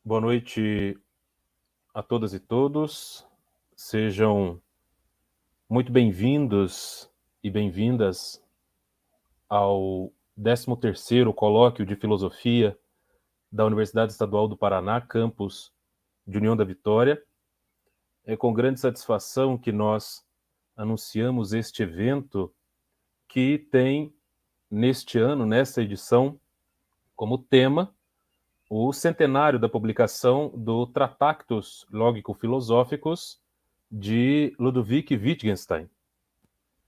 Boa noite a todas e todos. Sejam muito bem-vindos e bem-vindas ao 13º Colóquio de Filosofia da Universidade Estadual do Paraná, campus de União da Vitória. É com grande satisfação que nós anunciamos este evento que tem, neste ano, nesta edição, como tema o centenário da publicação do Tractatus Lógico-Filosóficos de Ludwig Wittgenstein.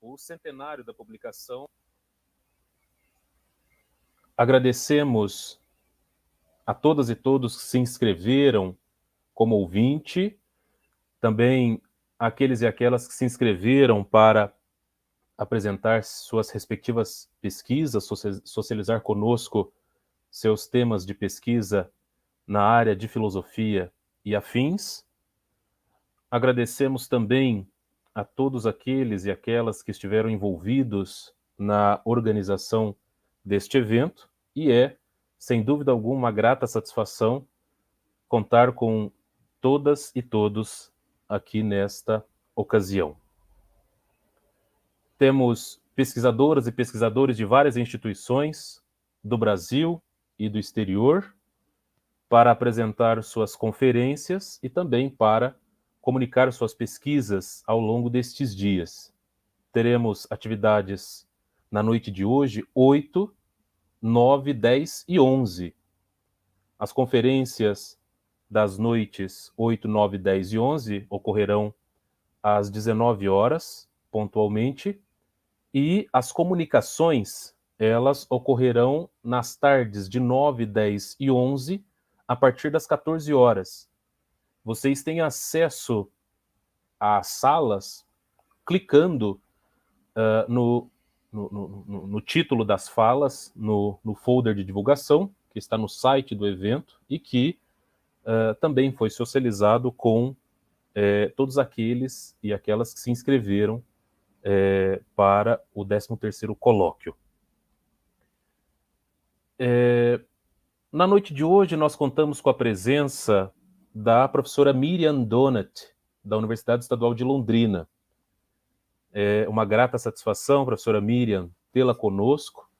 O centenário da publicação. Agradecemos a todas e todos que se inscreveram como ouvinte, também aqueles e aquelas que se inscreveram para apresentar suas respectivas pesquisas, socializar conosco seus temas de pesquisa na área de filosofia e afins. Agradecemos também a todos aqueles e aquelas que estiveram envolvidos na organização deste evento, e é, sem dúvida alguma, uma grata satisfação contar com todas e todos aqui nesta ocasião. Temos pesquisadoras e pesquisadores de várias instituições do Brasil e do exterior para apresentar suas conferências e também para comunicar suas pesquisas ao longo destes dias. Teremos atividades na noite de hoje, 8, 9, 10 e 11. As conferências das noites 8, 9, 10 e 11 ocorrerão às 19 horas, pontualmente, e as comunicações, elas ocorrerão nas tardes de 9, 10 e 11, a partir das 14 horas. Vocês têm acesso às salas clicando no título das falas, no folder de divulgação, que está no site do evento e que também foi socializado com todos aqueles e aquelas que se inscreveram para o 13º colóquio. Na noite de hoje, nós contamos com a presença da professora Miriam Donat, da Universidade Estadual de Londrina. É uma grata satisfação, professora Miriam, tê-la conosco.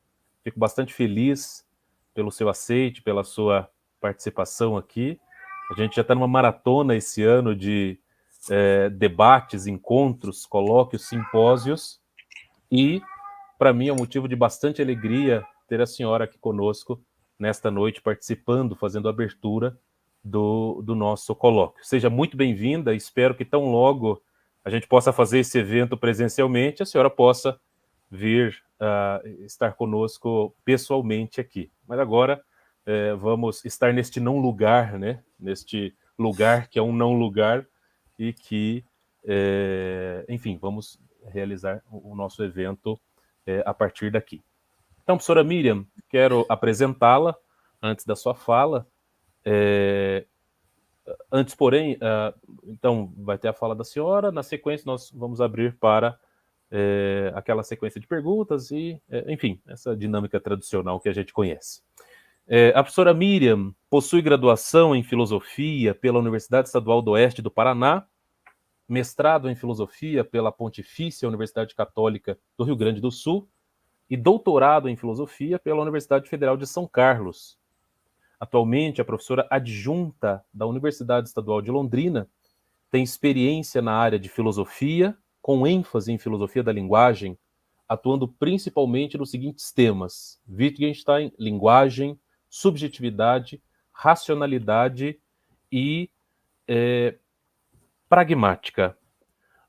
Fico bastante feliz pelo seu aceite, pela sua participação aqui. A gente já está numa maratona esse ano de debates, encontros, colóquios, simpósios, e para mim é um motivo de bastante alegria ter a senhora aqui conosco nesta noite, participando, fazendo a abertura do nosso colóquio. Seja muito bem-vinda, espero que tão logo a gente possa fazer esse evento presencialmente, a senhora possa vir estar conosco pessoalmente aqui. Mas agora vamos estar neste não lugar, né? Neste lugar que é um não lugar e que, enfim, vamos realizar o nosso evento a partir daqui. Então, professora Miriam, quero apresentá-la antes da sua fala. Antes, porém, então, vai ter a fala da senhora, na sequência nós vamos abrir para aquela sequência de perguntas e, enfim, essa dinâmica tradicional que a gente conhece. A professora Miriam possui graduação em Filosofia pela Universidade Estadual do Oeste do Paraná, mestrado em Filosofia pela Pontifícia Universidade Católica do Rio Grande do Sul e doutorado em Filosofia pela Universidade Federal de São Carlos. Atualmente, a professora adjunta da Universidade Estadual de Londrina tem experiência na área de filosofia, com ênfase em filosofia da linguagem, atuando principalmente nos seguintes temas: Wittgenstein, linguagem, subjetividade, racionalidade e pragmática.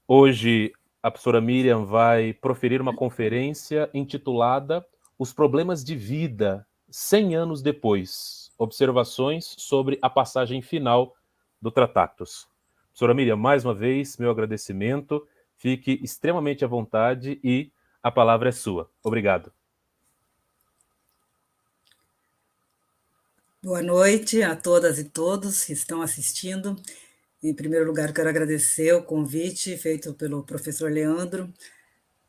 Hoje, a professora Miriam vai proferir uma conferência intitulada Os Problemas de Vida 100 anos depois, observações sobre a passagem final do Tractatus. Professora Miriam, mais uma vez, meu agradecimento, fique extremamente à vontade e a palavra é sua. Obrigado. Boa noite a todas e todos que estão assistindo. Em primeiro lugar, quero agradecer o convite feito pelo professor Leandro,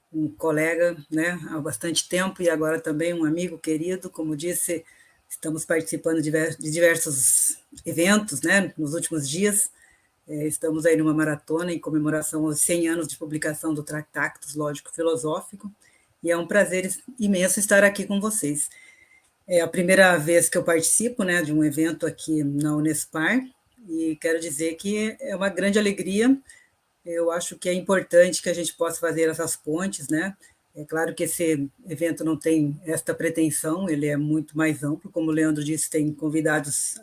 um colega, né, há bastante tempo, e agora também um amigo querido, como disse, Estamos participando de diversos eventos, né, nos últimos dias. Estamos aí numa maratona em comemoração aos 100 anos de publicação do Tractatus Lógico-Filosófico, e é um prazer imenso estar aqui com vocês. É a primeira vez que eu participo, né, de um evento aqui na Unespar, e quero dizer que é uma grande alegria. Eu acho que é importante que a gente possa fazer essas pontes, né? É claro que esse evento não tem esta pretensão, ele é muito mais amplo, como o Leandro disse, tem convidados,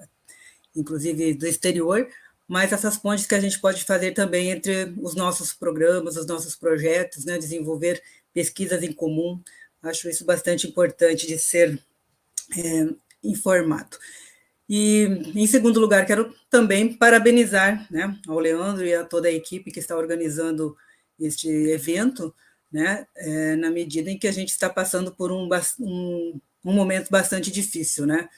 inclusive do exterior, mas essas pontes que a gente pode fazer também entre os nossos programas, os nossos projetos, né? Desenvolver pesquisas em comum, acho isso bastante importante de ser informado. E, em segundo lugar, quero também parabenizar, né, ao Leandro e a toda a equipe que está organizando este evento, né, na medida em que a gente está passando por um momento bastante difícil, né,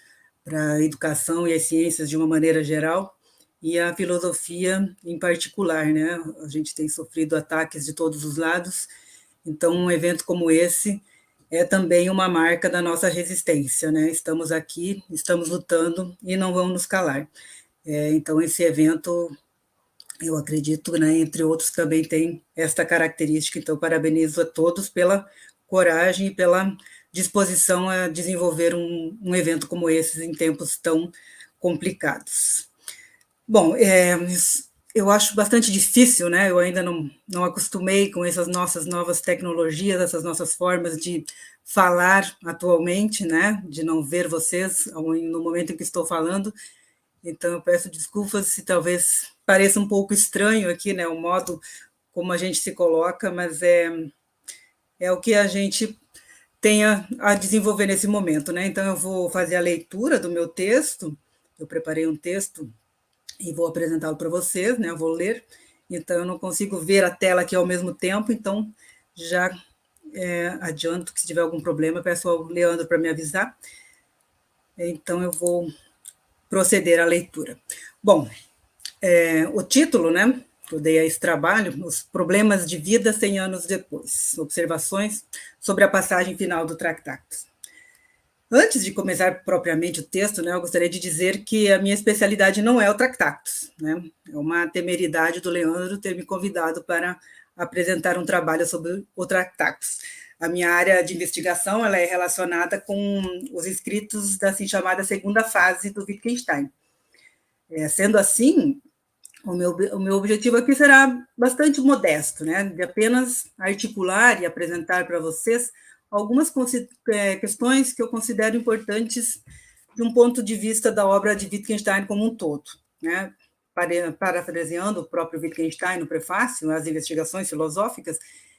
para a educação e as ciências de uma maneira geral, e a filosofia em particular, né, a gente tem sofrido ataques de todos os lados, então um evento como esse é também uma marca da nossa resistência, né? Estamos aqui, estamos lutando e não vamos nos calar. Então, esse evento, eu acredito, né, entre outros, também tem esta característica. Então, parabenizo a todos pela coragem e pela disposição a desenvolver um evento como esse em tempos tão complicados. Bom, eu acho bastante difícil, né? Eu ainda não acostumei com essas nossas novas tecnologias, essas nossas formas de falar atualmente, né? De não ver vocês no momento em que estou falando. Então, eu peço desculpas se talvez pareça um pouco estranho aqui, né? O modo como a gente se coloca, mas é o que a gente tem a desenvolver nesse momento, né? Então, eu vou fazer a leitura do meu texto. Eu preparei um texto e vou apresentá-lo para vocês, né? Eu vou ler, então eu não consigo ver a tela aqui ao mesmo tempo, então já adianto que se tiver algum problema, peço ao Leandro para me avisar. Então eu vou proceder à leitura. Bom, o título, né? Eu dei a esse trabalho, Os Problemas de Vida 100 anos depois, observações sobre a passagem final do Tractatus. Antes de começar propriamente o texto, né, eu gostaria de dizer que a minha especialidade não é o Tractatus, né? É uma temeridade do Leandro ter me convidado para apresentar um trabalho sobre o Tractatus. A minha área de investigação ela é relacionada com os escritos da assim chamada segunda fase do Wittgenstein. Sendo assim, o meu objetivo aqui será bastante modesto, né? De apenas articular e apresentar para vocês algumas questões que eu considero importantes de um ponto de vista da obra de Wittgenstein como um todo, né? Parafraseando o próprio Wittgenstein no prefácio, as investigações filosóficas,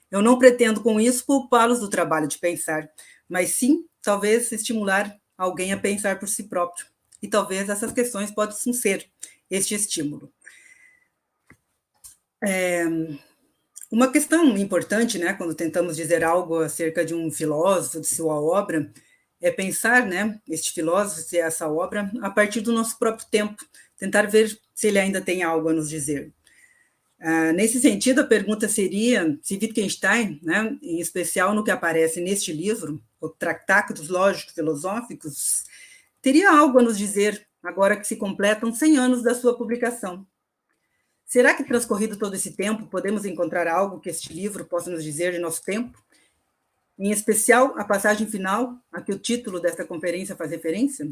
eu não pretendo com isso poupá-los do trabalho de pensar, mas sim, talvez, estimular alguém a pensar por si próprio. E talvez essas questões possam ser este estímulo. Uma questão importante, né, quando tentamos dizer algo acerca de um filósofo, de sua obra, é pensar, né, este filósofo, se essa obra, a partir do nosso próprio tempo, tentar ver se ele ainda tem algo a nos dizer. Nesse sentido, a pergunta seria se Wittgenstein, né, em especial no que aparece neste livro, o Tractatus Lógico-Filosóficos, teria algo a nos dizer agora que se completam 100 anos da sua publicação. Será que, transcorrido todo esse tempo, podemos encontrar algo que este livro possa nos dizer de nosso tempo? Em especial, a passagem final, a que o título desta conferência faz referência?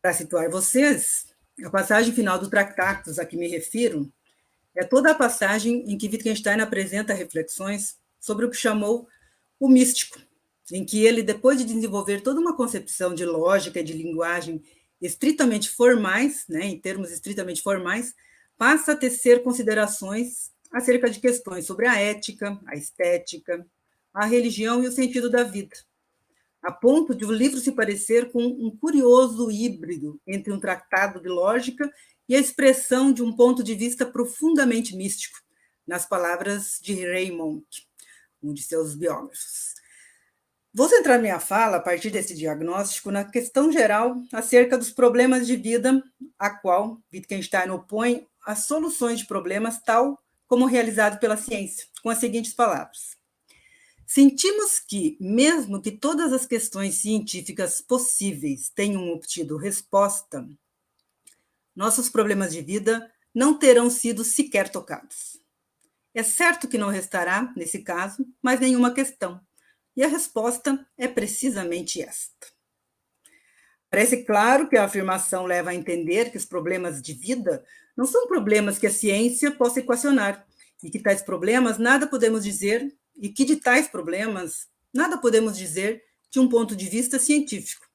Para situar vocês, a passagem final do Tractatus a que me refiro é toda a passagem em que Wittgenstein apresenta reflexões sobre o que chamou o místico, em que ele, depois de desenvolver toda uma concepção de lógica e de linguagem estritamente formais, né, em termos estritamente formais, passa a tecer considerações acerca de questões sobre a ética, a estética, a religião e o sentido da vida, a ponto de o livro se parecer com um curioso híbrido entre um tratado de lógica e a expressão de um ponto de vista profundamente místico, nas palavras de Raymond, um de seus biógrafos. Vou centrar minha fala, a partir desse diagnóstico, na questão geral acerca dos problemas de vida, a qual Wittgenstein opõe as soluções de problemas tal como realizado pela ciência, com as seguintes palavras. sentimos que, mesmo que todas as questões científicas possíveis tenham obtido resposta, nossos problemas de vida não terão sido sequer tocados. É certo que não restará, nesse caso, mais nenhuma questão, e a resposta é precisamente esta. Parece claro que a afirmação leva a entender que os problemas de vida não são problemas que a ciência possa equacionar, e que tais problemas nada podemos dizer, e que de tais problemas nada podemos dizer de um ponto de vista científico.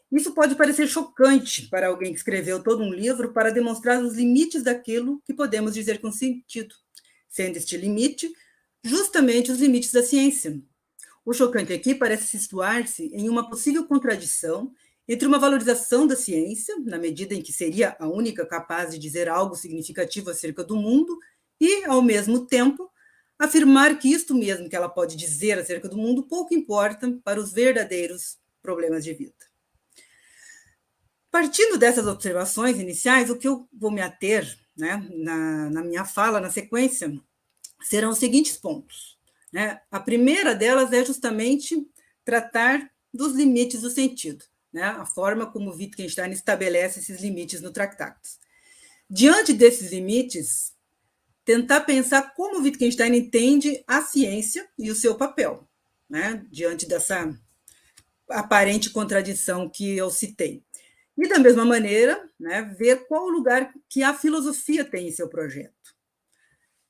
Isso pode parecer chocante para alguém que escreveu todo um livro para demonstrar os limites daquilo que podemos dizer com sentido, sendo este limite justamente os limites da ciência. O chocante aqui parece situar-se em uma possível contradição entre uma valorização da ciência, na medida em que seria a única capaz de dizer algo significativo acerca do mundo, e, ao mesmo tempo, afirmar que isto mesmo que ela pode dizer acerca do mundo pouco importa para os verdadeiros problemas de vida. Partindo dessas observações iniciais, o que eu vou me ater, né, na minha fala, na sequência, serão os seguintes pontos. Né? A primeira delas é justamente tratar dos limites do sentido, né? A forma como Wittgenstein estabelece esses limites no Tractatus. Diante desses limites, tentar pensar como Wittgenstein entende a ciência e o seu papel, né? Diante dessa aparente contradição que eu citei. E, da mesma maneira, né, ver qual o lugar que a filosofia tem em seu projeto.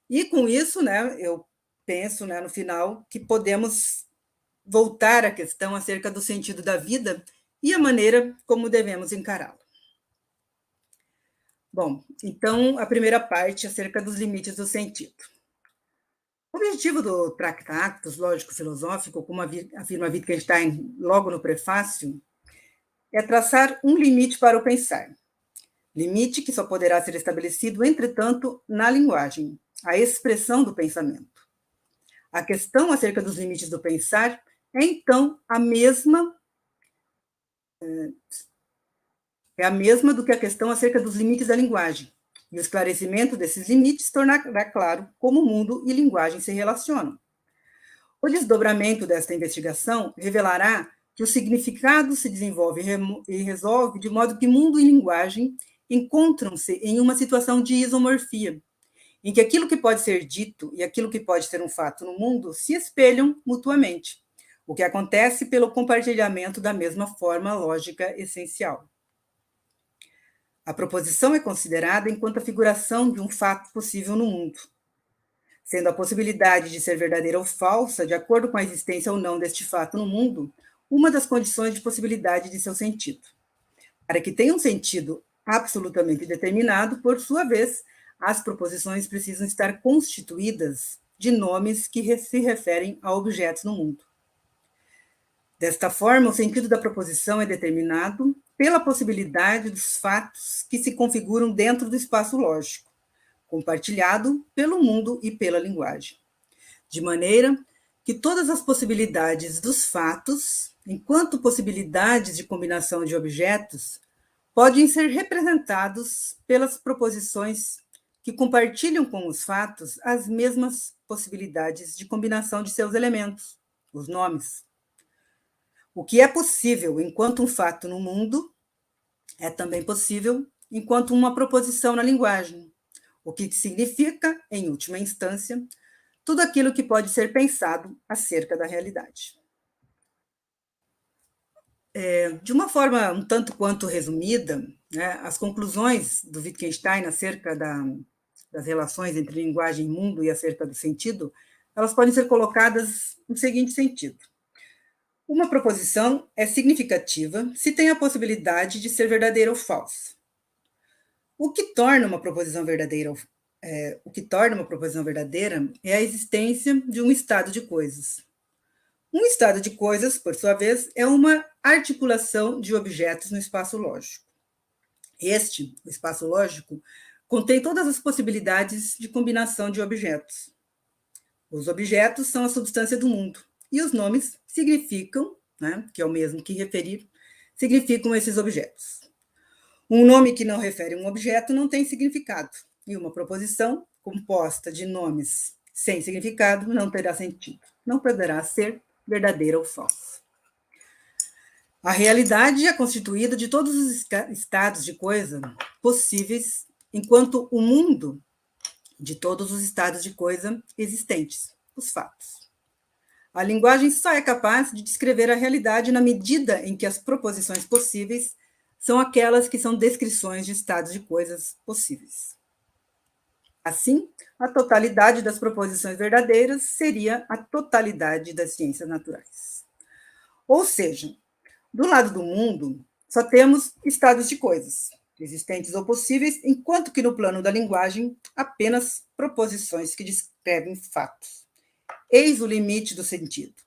E, com isso, né, eu penso, né, no final, que podemos voltar à questão acerca do sentido da vida e a maneira como devemos encará-lo. Bom, então, a primeira parte acerca dos limites do sentido. O objetivo do Tractatus Lógico-Filosófico, como afirma Wittgenstein logo no prefácio, é traçar um limite para o pensar. Limite que só poderá ser estabelecido, entretanto, na linguagem, a expressão do pensamento. A questão acerca dos limites do pensar é, então, a mesma do que a questão acerca dos limites da linguagem. E o esclarecimento desses limites tornará claro como mundo e linguagem se relacionam. O desdobramento desta investigação revelará que o significado se desenvolve e resolve de modo que mundo e linguagem encontram-se em uma situação de isomorfia, em que aquilo que pode ser dito e aquilo que pode ser um fato no mundo se espelham mutuamente, o que acontece pelo compartilhamento da mesma forma lógica essencial. A proposição é considerada enquanto a figuração de um fato possível no mundo, sendo a possibilidade de ser verdadeira ou falsa, de acordo com a existência ou não deste fato no mundo, uma das condições de possibilidade de seu sentido. Para que tenha um sentido absolutamente determinado, por sua vez, as proposições precisam estar constituídas de nomes que se referem a objetos no mundo. Desta forma, o sentido da proposição é determinado pela possibilidade dos fatos que se configuram dentro do espaço lógico, compartilhado pelo mundo e pela linguagem. De maneira que todas as possibilidades dos fatos, enquanto possibilidades de combinação de objetos, podem ser representados pelas proposições que compartilham com os fatos as mesmas possibilidades de combinação de seus elementos, os nomes. O que é possível enquanto um fato no mundo é também possível enquanto uma proposição na linguagem, o que significa, em última instância, tudo aquilo que pode ser pensado acerca da realidade. De uma forma um tanto quanto resumida, né, as conclusões do Wittgenstein acerca das relações entre linguagem e mundo e acerca do sentido, elas podem ser colocadas no seguinte sentido. Uma proposição é significativa se tem a possibilidade de ser verdadeira ou falsa. O que torna uma proposição verdadeira é a existência de um estado de coisas. Um estado de coisas, por sua vez, é uma articulação de objetos no espaço lógico. O espaço lógico, contém todas as possibilidades de combinação de objetos. Os objetos são a substância do mundo, e os nomes significam, né, que é o mesmo que referir, significam esses objetos. Um nome que não refere um objeto não tem significado, e uma proposição composta de nomes Sem significado, não terá sentido. Não poderá ser verdadeira ou falsa. A realidade é constituída de todos os estados de coisa possíveis, enquanto o mundo de todos os estados de coisa existentes, os fatos. A linguagem só é capaz de descrever a realidade na medida em que as proposições possíveis são aquelas que são descrições de estados de coisas possíveis. Assim, a totalidade das proposições verdadeiras seria a totalidade das ciências naturais. Ou seja, do lado do mundo, só temos estados de coisas, existentes ou possíveis, enquanto que no plano da linguagem, apenas proposições que descrevem fatos. Eis o limite do sentido.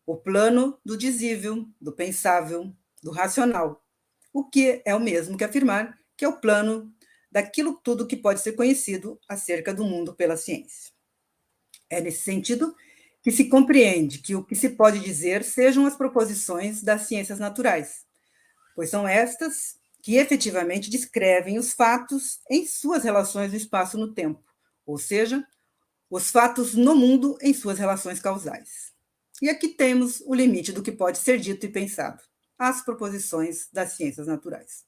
O plano do dizível, do pensável, do racional, o que é o mesmo que afirmar que é o plano daquilo tudo que pode ser conhecido acerca do mundo pela ciência. É nesse sentido que se compreende que o que se pode dizer sejam as proposições das ciências naturais, pois são estas que efetivamente descrevem os fatos em suas relações no espaço e no tempo, ou seja, os fatos no mundo em suas relações causais. E aqui temos o limite do que pode ser dito e pensado, as proposições das ciências naturais.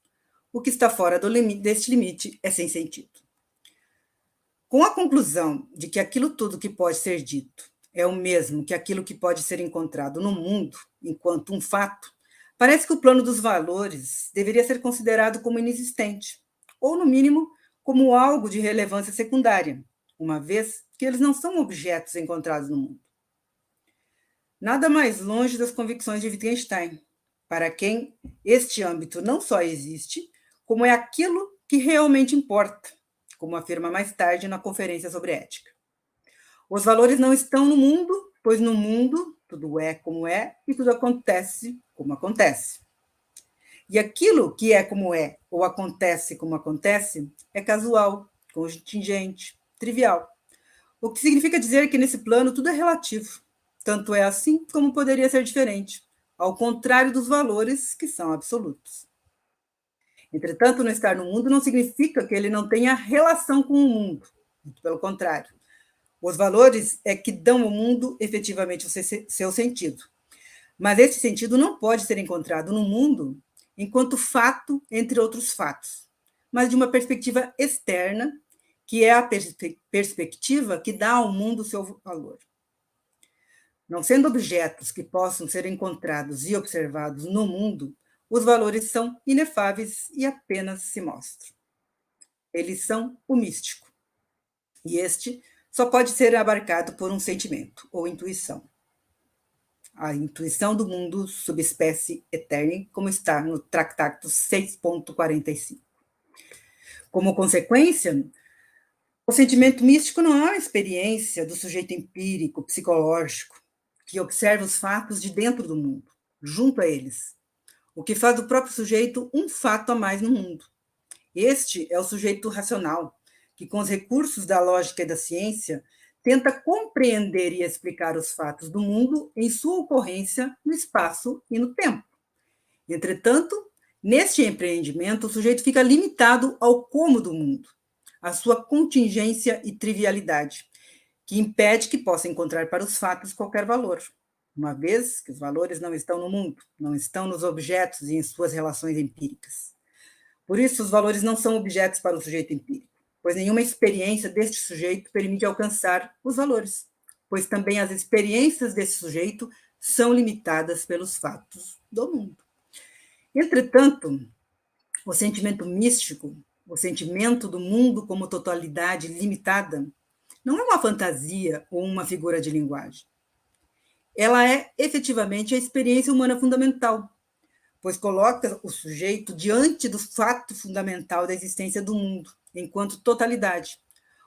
O que está fora deste limite é sem sentido. Com a conclusão de que aquilo tudo que pode ser dito é o mesmo que aquilo que pode ser encontrado no mundo enquanto um fato, parece que o plano dos valores deveria ser considerado como inexistente, ou, no mínimo, como algo de relevância secundária, uma vez que eles não são objetos encontrados no mundo. Nada mais longe das convicções de Wittgenstein, para quem este âmbito não só existe, como é aquilo que realmente importa, como afirma mais tarde na Conferência sobre Ética. Os valores não estão no mundo, pois no mundo tudo é como é e tudo acontece como acontece. E aquilo que é como é ou acontece como acontece é casual, contingente, trivial. O que significa dizer que nesse plano tudo é relativo. Tanto é assim como poderia ser diferente, ao contrário dos valores que são absolutos. Entretanto, não estar no mundo não significa que ele não tenha relação com o mundo. Muito pelo contrário. Os valores é que dão ao mundo efetivamente o seu sentido. Mas esse sentido não pode ser encontrado no mundo enquanto fato entre outros fatos, mas de uma perspectiva externa, que é a perspectiva que dá ao mundo o seu valor. Não sendo objetos que possam ser encontrados e observados no mundo, os valores são inefáveis e apenas se mostram. Eles são o místico. E este só pode ser abarcado por um sentimento ou intuição. A intuição do mundo subespécie eterna, como está no Tractatus 6.45. Como consequência, o sentimento místico não é uma experiência do sujeito empírico, psicológico, que observa os fatos de dentro do mundo, junto a eles, o que faz do próprio sujeito um fato a mais no mundo. Este é o sujeito racional, que com os recursos da lógica e da ciência tenta compreender e explicar os fatos do mundo em sua ocorrência no espaço e no tempo. Entretanto, neste empreendimento, o sujeito fica limitado ao como do mundo, à sua contingência e trivialidade, que impede que possa encontrar para os fatos qualquer valor, uma vez que os valores não estão no mundo, não estão nos objetos e em suas relações empíricas. Por isso, os valores não são objetos para o sujeito empírico, pois nenhuma experiência deste sujeito permite alcançar os valores, pois também as experiências desse sujeito são limitadas pelos fatos do mundo. Entretanto, o sentimento místico, o sentimento do mundo como totalidade limitada, não é uma fantasia ou uma figura de linguagem. Ela é efetivamente a experiência humana fundamental, pois coloca o sujeito diante do fato fundamental da existência do mundo, enquanto totalidade,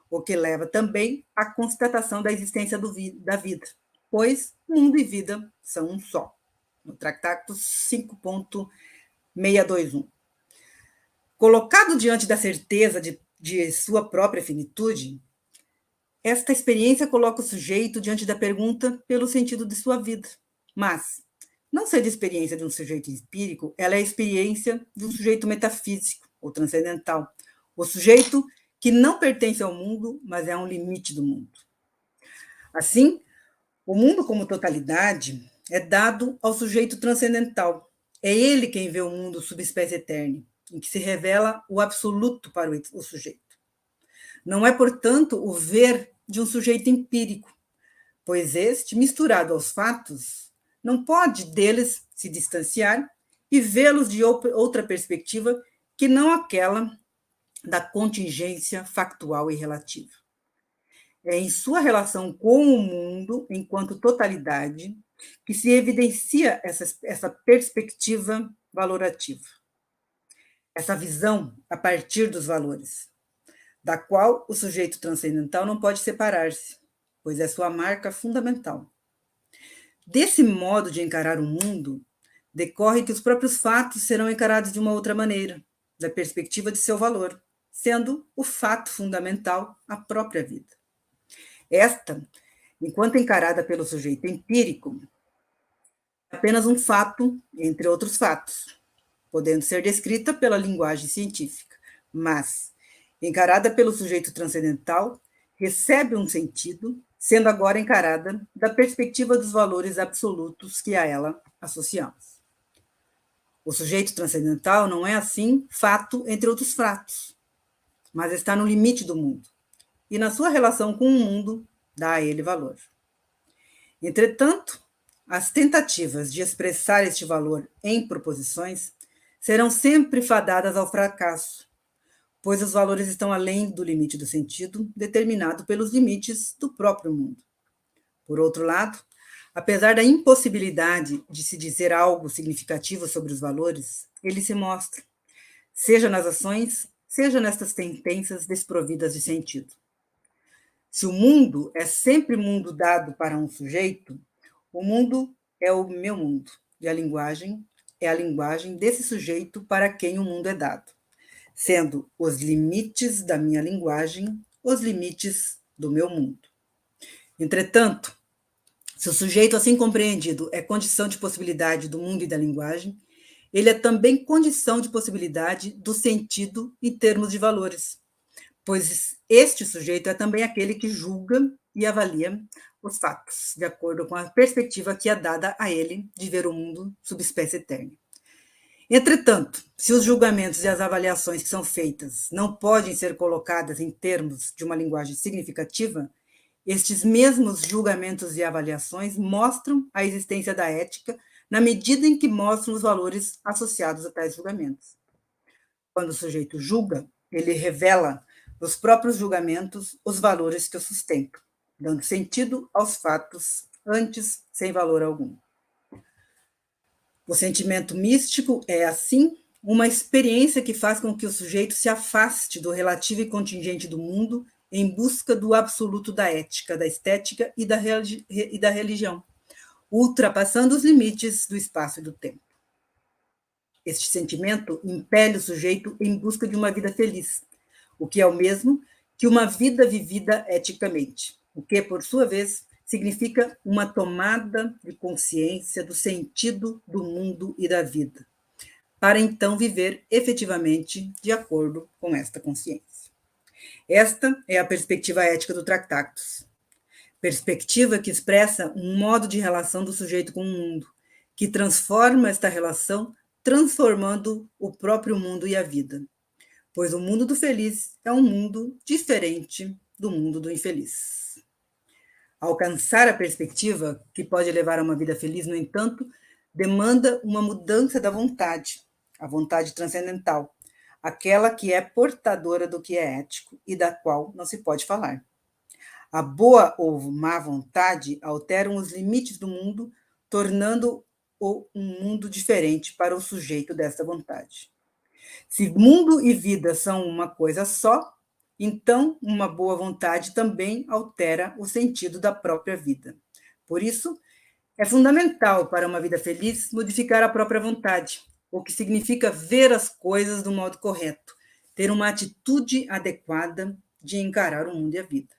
o que leva também à constatação da existência da vida, pois mundo e vida são um só, no Tractatus 5.621. Colocado diante da certeza de sua própria finitude, esta experiência coloca o sujeito diante da pergunta pelo sentido de sua vida. Mas, não sendo a experiência de um sujeito empírico, ela é a experiência de um sujeito metafísico ou transcendental. O sujeito que não pertence ao mundo, mas é um limite do mundo. Assim, o mundo como totalidade é dado ao sujeito transcendental. É ele quem vê o mundo subespécie eterna, em que se revela o absoluto para o sujeito. Não é, portanto, o ver de um sujeito empírico, pois este, misturado aos fatos, não pode deles se distanciar e vê-los de outra perspectiva que não aquela da contingência factual e relativa. É em sua relação com o mundo, enquanto totalidade, que se evidencia essa perspectiva valorativa, essa visão a partir dos valores, da qual o sujeito transcendental não pode separar-se, pois é sua marca fundamental. Desse modo de encarar o mundo, decorre que os próprios fatos serão encarados de uma outra maneira, da perspectiva de seu valor, sendo o fato fundamental a própria vida. Esta, enquanto encarada pelo sujeito empírico, é apenas um fato entre outros fatos, podendo ser descrita pela linguagem científica, mas, encarada pelo sujeito transcendental, recebe um sentido, sendo agora encarada da perspectiva dos valores absolutos que a ela associamos. O sujeito transcendental não é, assim, fato entre outros fatos, mas está no limite do mundo, e na sua relação com o mundo dá a ele valor. Entretanto, as tentativas de expressar este valor em proposições serão sempre fadadas ao fracasso, pois os valores estão além do limite do sentido, determinado pelos limites do próprio mundo. Por outro lado, apesar da impossibilidade de se dizer algo significativo sobre os valores, eles se mostram, seja nas ações, seja nestas sentenças desprovidas de sentido. Se o mundo é sempre mundo dado para um sujeito, o mundo é o meu mundo, e a linguagem é a linguagem desse sujeito para quem o mundo é dado, sendo os limites da minha linguagem os limites do meu mundo. Entretanto, se o sujeito assim compreendido é condição de possibilidade do mundo e da linguagem, ele é também condição de possibilidade do sentido em termos de valores, pois este sujeito é também aquele que julga e avalia os fatos, de acordo com a perspectiva que é dada a ele de ver o mundo subespécie eterna. Entretanto, se os julgamentos e as avaliações que são feitas não podem ser colocadas em termos de uma linguagem significativa, estes mesmos julgamentos e avaliações mostram a existência da ética na medida em que mostram os valores associados a tais julgamentos. Quando o sujeito julga, ele revela nos próprios julgamentos os valores que o sustentam, dando sentido aos fatos, antes sem valor algum. O sentimento místico é, assim, uma experiência que faz com que o sujeito se afaste do relativo e contingente do mundo em busca do absoluto da ética, da estética e da religião, ultrapassando os limites do espaço e do tempo. Este sentimento impele o sujeito em busca de uma vida feliz, o que é o mesmo que uma vida vivida eticamente, o que, por sua vez, significa uma tomada de consciência do sentido do mundo e da vida, para então viver efetivamente de acordo com esta consciência. Esta é a perspectiva ética do Tractatus, perspectiva que expressa um modo de relação do sujeito com o mundo, que transforma esta relação transformando o próprio mundo e a vida, pois o mundo do feliz é um mundo diferente do mundo do infeliz. Alcançar a perspectiva que pode levar a uma vida feliz, no entanto, demanda uma mudança da vontade, a vontade transcendental, aquela que é portadora do que é ético e da qual não se pode falar. A boa ou má vontade alteram os limites do mundo, tornando-o um mundo diferente para o sujeito dessa vontade. Se mundo e vida são uma coisa só, então uma boa vontade também altera o sentido da própria vida. Por isso, é fundamental para uma vida feliz modificar a própria vontade, o que significa ver as coisas do modo correto, ter uma atitude adequada de encarar o mundo e a vida.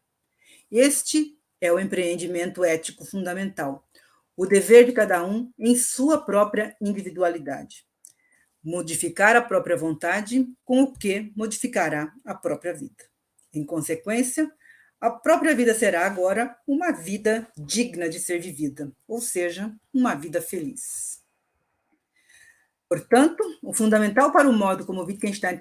Este é o empreendimento ético fundamental, o dever de cada um em sua própria individualidade. Modificar a própria vontade com o que modificará a própria vida. Em consequência, A própria vida será agora uma vida digna de ser vivida, ou seja, uma vida feliz. Portanto, o fundamental para o modo como Wittgenstein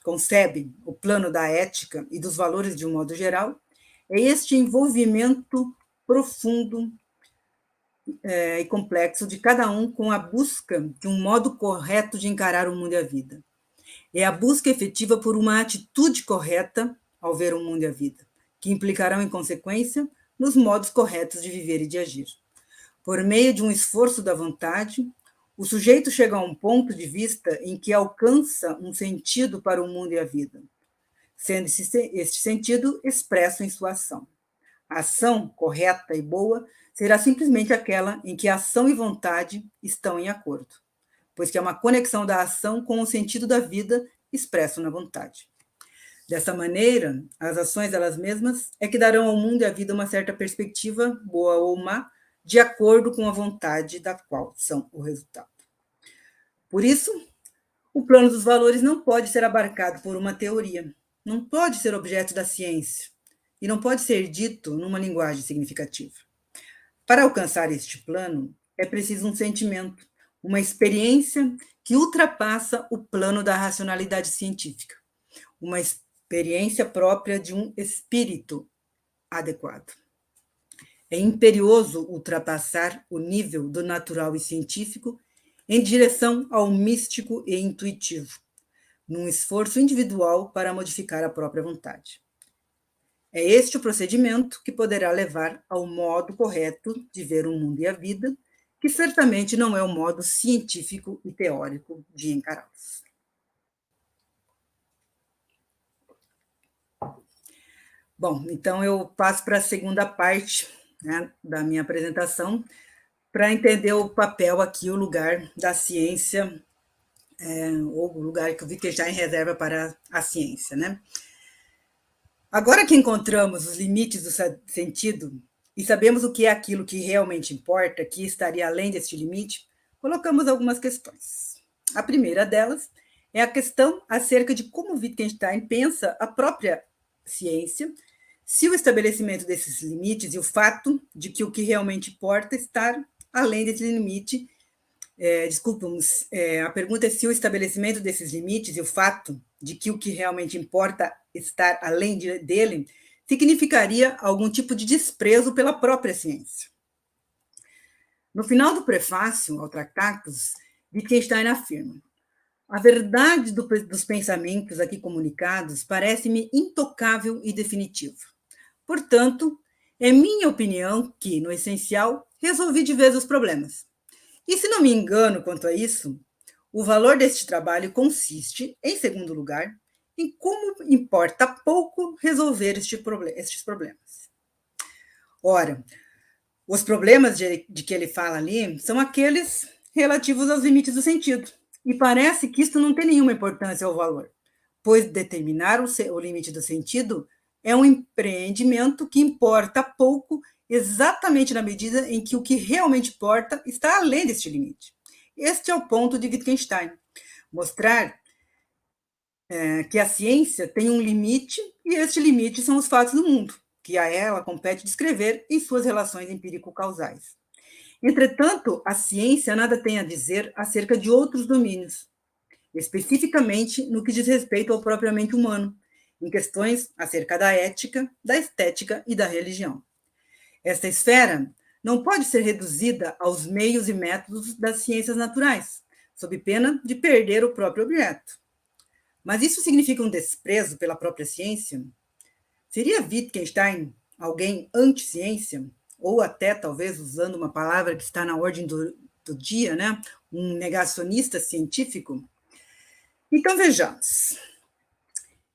concebe o plano da ética e dos valores de um modo geral é este envolvimento profundo e complexo de cada um com a busca de um modo correto de encarar o mundo e a vida. É a busca efetiva por uma atitude correta ao ver o mundo e a vida, que implicarão, em consequência, nos modos corretos de viver e de agir. Por meio de um esforço da vontade, o sujeito chega a um ponto de vista em que alcança um sentido para o mundo e a vida, sendo este sentido expresso em sua ação. A ação correta e boa será simplesmente aquela em que a ação e vontade estão em acordo, pois que é uma conexão da ação com o sentido da vida expresso na vontade. Dessa maneira, as ações elas mesmas é que darão ao mundo e à vida uma certa perspectiva, boa ou má, de acordo com a vontade da qual são o resultado. Por isso, o plano dos valores não pode ser abarcado por uma teoria, não pode ser objeto da ciência e não pode ser dito numa linguagem significativa. Para alcançar este plano, é preciso um sentimento, uma experiência que ultrapassa o plano da racionalidade científica, uma experiência própria de um espírito adequado. É imperioso ultrapassar o nível do natural e científico em direção ao místico e intuitivo, num esforço individual para modificar a própria vontade. É este o procedimento que poderá levar ao modo correto de ver o mundo e a vida, que certamente não é o modo científico e teórico de encará-los. Bom, então eu passo para a segunda parte, né, da minha apresentação, para entender o papel aqui, o lugar da ciência, ou o lugar que o Wittgenstein reserva para a ciência, né? Agora que encontramos os limites do sentido e sabemos o que é aquilo que realmente importa, que estaria além deste limite, colocamos algumas questões. A primeira delas é a questão acerca de como Wittgenstein pensa a própria ciência, se o estabelecimento desses limites e o fato de que o que realmente importa está além desse limite. A pergunta é se o estabelecimento desses limites e o fato de que o que realmente importa estar além dele significaria algum tipo de desprezo pela própria ciência. No final do prefácio ao Tractatus, Wittgenstein afirma: a verdade dos pensamentos aqui comunicados parece-me intocável e definitiva. Portanto, é minha opinião que, no essencial, resolvi de vez os problemas. E se não me engano quanto a isso, o valor deste trabalho consiste, em segundo lugar, em como importa pouco resolver estes problemas. Ora, os problemas de que ele fala ali são aqueles relativos aos limites do sentido. E parece que isso não tem nenhuma importância ao valor, pois determinar o limite do sentido é um empreendimento que importa pouco exatamente na medida em que o que realmente importa está além deste limite. Este é o ponto de Wittgenstein, mostrar que a ciência tem um limite e este limite são os fatos do mundo, que a ela compete descrever em suas relações empírico-causais. Entretanto, a ciência nada tem a dizer acerca de outros domínios, especificamente no que diz respeito ao propriamente humano, em questões acerca da ética, da estética e da religião. Esta esfera não pode ser reduzida aos meios e métodos das ciências naturais, sob pena de perder o próprio objeto. Mas isso significa um desprezo pela própria ciência? Seria Wittgenstein alguém anti-ciência? Ou até, talvez, usando uma palavra que está na ordem do dia, né? Um negacionista científico? Então, vejamos.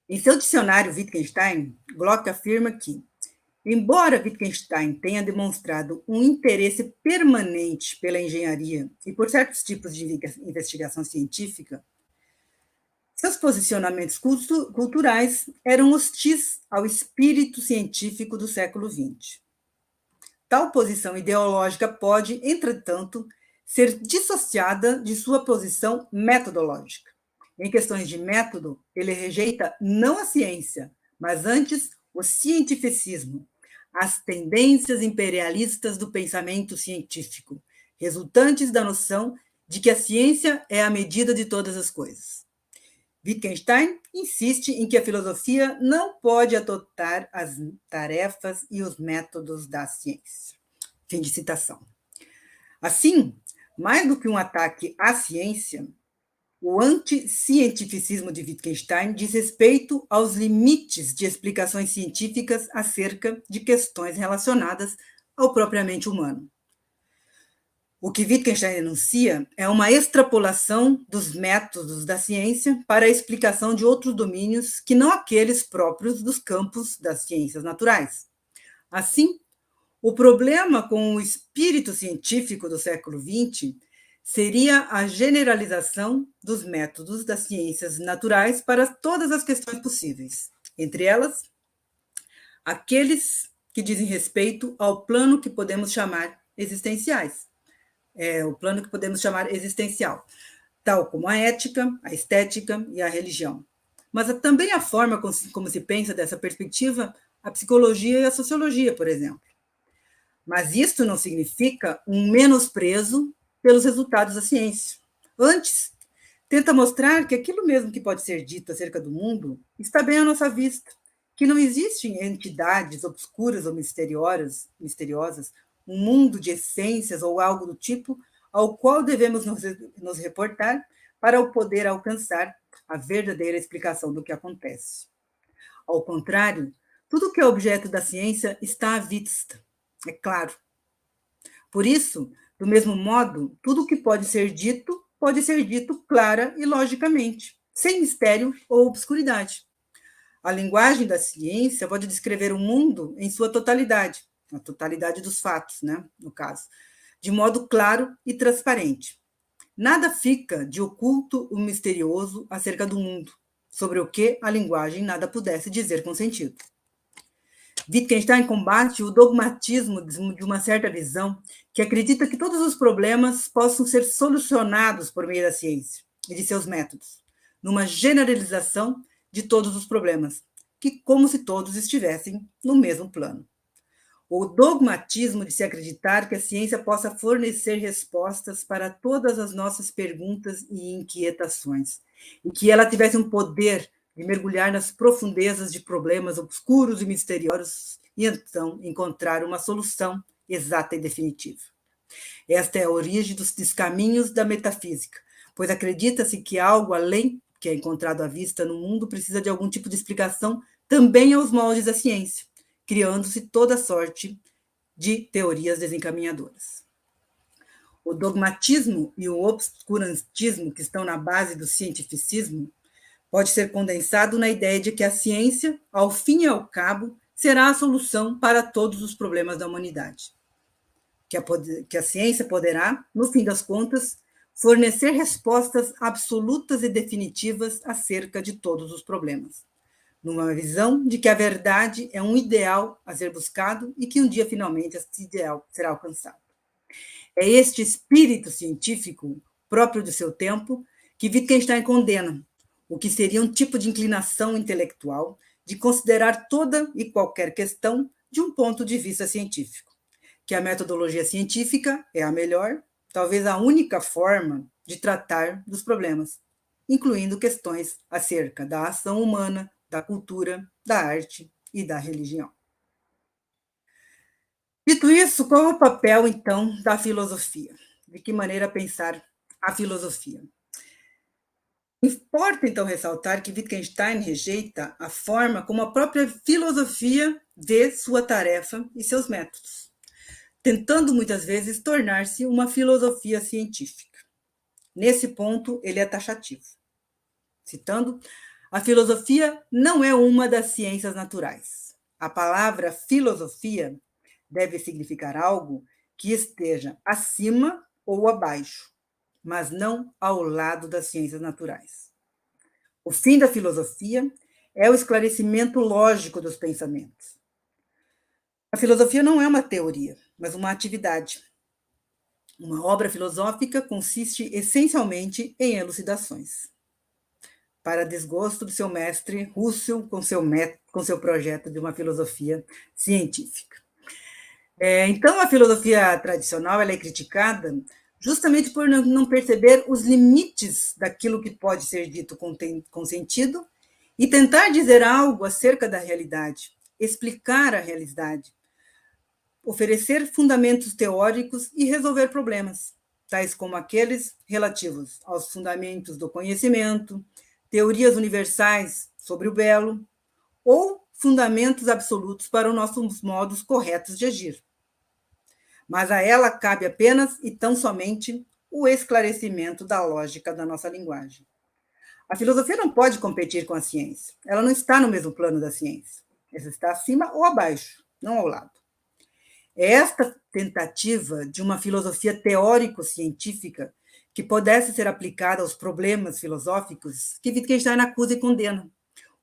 Em seu dicionário Wittgenstein, Bloch afirma que, embora Wittgenstein tenha demonstrado um interesse permanente pela engenharia e por certos tipos de investigação científica, seus posicionamentos culturais eram hostis ao espírito científico do século XX. Tal posição ideológica pode, entretanto, ser dissociada de sua posição metodológica. Em questões de método, ele rejeita não a ciência, mas antes o cientificismo, as tendências imperialistas do pensamento científico, resultantes da noção de que a ciência é a medida de todas as coisas. Wittgenstein insiste em que a filosofia não pode adotar as tarefas e os métodos da ciência. Fim de citação. Assim, mais do que um ataque à ciência, o anticientificismo de Wittgenstein diz respeito aos limites de explicações científicas acerca de questões relacionadas ao propriamente humano. O que Wittgenstein enuncia é uma extrapolação dos métodos da ciência para a explicação de outros domínios que não aqueles próprios dos campos das ciências naturais. Assim, o problema com o espírito científico do século XX seria a generalização dos métodos das ciências naturais para todas as questões possíveis, entre elas, aqueles que dizem respeito ao plano que podemos chamar existenciais. O plano que podemos chamar existencial, tal como a ética, a estética e a religião. Mas também a forma como se pensa dessa perspectiva a psicologia e a sociologia, por exemplo. Mas isto não significa um menosprezo pelos resultados da ciência. Antes, tenta mostrar que aquilo mesmo que pode ser dito acerca do mundo está bem à nossa vista, que não existem entidades obscuras ou misteriosas, um mundo de essências ou algo do tipo ao qual devemos nos reportar para o poder alcançar a verdadeira explicação do que acontece. Ao contrário, tudo que é objeto da ciência está à vista, é claro. Por isso, do mesmo modo, tudo o que pode ser dito clara e logicamente, sem mistério ou obscuridade. A linguagem da ciência pode descrever o mundo em sua totalidade, a totalidade dos fatos, né, no caso, de modo claro e transparente. Nada fica de oculto ou misterioso acerca do mundo, sobre o que a linguagem nada pudesse dizer com sentido. Wittgenstein combate o dogmatismo de uma certa visão que acredita que todos os problemas possam ser solucionados por meio da ciência e de seus métodos, numa generalização de todos os problemas, que como se todos estivessem no mesmo plano. O dogmatismo de se acreditar que a ciência possa fornecer respostas para todas as nossas perguntas e inquietações, e que ela tivesse um poder de mergulhar nas profundezas de problemas obscuros e misteriosos e então encontrar uma solução exata e definitiva. Esta é a origem dos descaminhos da metafísica, pois acredita-se que algo além que é encontrado à vista no mundo precisa de algum tipo de explicação também aos moldes da ciência, criando-se toda sorte de teorias desencaminhadoras. O dogmatismo e o obscurantismo que estão na base do cientificismo pode ser condensado na ideia de que a ciência, ao fim e ao cabo, será a solução para todos os problemas da humanidade. Que a ciência poderá, no fim das contas, fornecer respostas absolutas e definitivas acerca de todos os problemas, numa visão de que a verdade é um ideal a ser buscado e que um dia, finalmente, esse ideal será alcançado. É este espírito científico, próprio do seu tempo, que Wittgenstein condena, o que seria um tipo de inclinação intelectual de considerar toda e qualquer questão de um ponto de vista científico, que a metodologia científica é a melhor, talvez a única forma de tratar dos problemas, incluindo questões acerca da ação humana, da cultura, da arte e da religião. Dito isso, qual é o papel, então, da filosofia? De que maneira pensar a filosofia? Importa, então, ressaltar que Wittgenstein rejeita a forma como a própria filosofia vê sua tarefa e seus métodos, tentando, muitas vezes, tornar-se uma filosofia científica. Nesse ponto, ele é taxativo. Citando, a filosofia não é uma das ciências naturais. A palavra filosofia deve significar algo que esteja acima ou abaixo, mas não ao lado das ciências naturais. O fim da filosofia é o esclarecimento lógico dos pensamentos. A filosofia não é uma teoria, mas uma atividade. Uma obra filosófica consiste essencialmente em elucidações. para desgosto do seu mestre Russell com seu projeto de uma filosofia científica. Então, a filosofia tradicional ela é criticada justamente por não perceber os limites daquilo que pode ser dito com sentido e tentar dizer algo acerca da realidade, explicar a realidade, oferecer fundamentos teóricos e resolver problemas, tais como aqueles relativos aos fundamentos do conhecimento, teorias universais sobre o belo, ou fundamentos absolutos para os nossos modos corretos de agir. Mas a ela cabe apenas e tão somente o esclarecimento da lógica da nossa linguagem. A filosofia não pode competir com a ciência. Ela não está no mesmo plano da ciência. Ela está acima ou abaixo, não ao lado. É esta tentativa de uma filosofia teórico-científica que pudesse ser aplicada aos problemas filosóficos que Wittgenstein acusa e condena.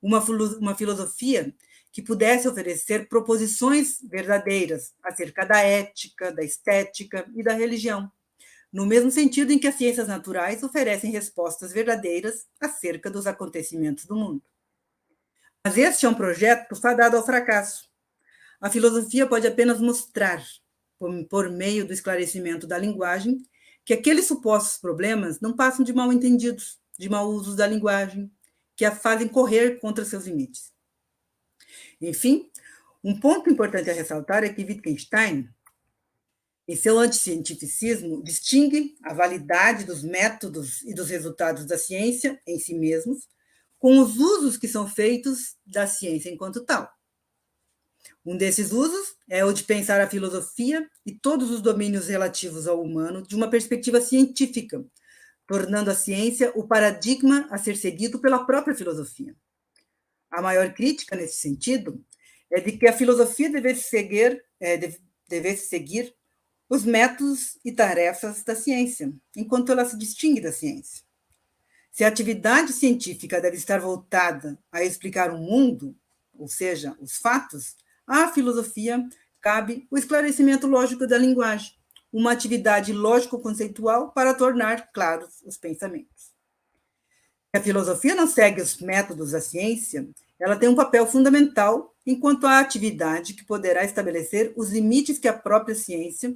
Uma filosofia que pudesse oferecer proposições verdadeiras acerca da ética, da estética e da religião, no mesmo sentido em que as ciências naturais oferecem respostas verdadeiras acerca dos acontecimentos do mundo. Mas este é um projeto fadado ao fracasso. A filosofia pode apenas mostrar, por meio do esclarecimento da linguagem, que aqueles supostos problemas não passam de mal-entendidos, de mau usos da linguagem, que a fazem correr contra seus limites. Enfim, um ponto importante a ressaltar é que Wittgenstein, em seu anticientificismo, distingue a validade dos métodos e dos resultados da ciência em si mesmos com os usos que são feitos da ciência enquanto tal. Um desses usos é o de pensar a filosofia e todos os domínios relativos ao humano de uma perspectiva científica, tornando a ciência o paradigma a ser seguido pela própria filosofia. A maior crítica, nesse sentido, é de que a filosofia devesse seguir os métodos e tarefas da ciência, enquanto ela se distingue da ciência. Se a atividade científica deve estar voltada a explicar o mundo, ou seja, os fatos, à filosofia cabe o esclarecimento lógico da linguagem, uma atividade lógico-conceitual para tornar claros os pensamentos. Se a filosofia não segue os métodos da ciência, ela tem um papel fundamental enquanto a atividade que poderá estabelecer os limites que a própria ciência,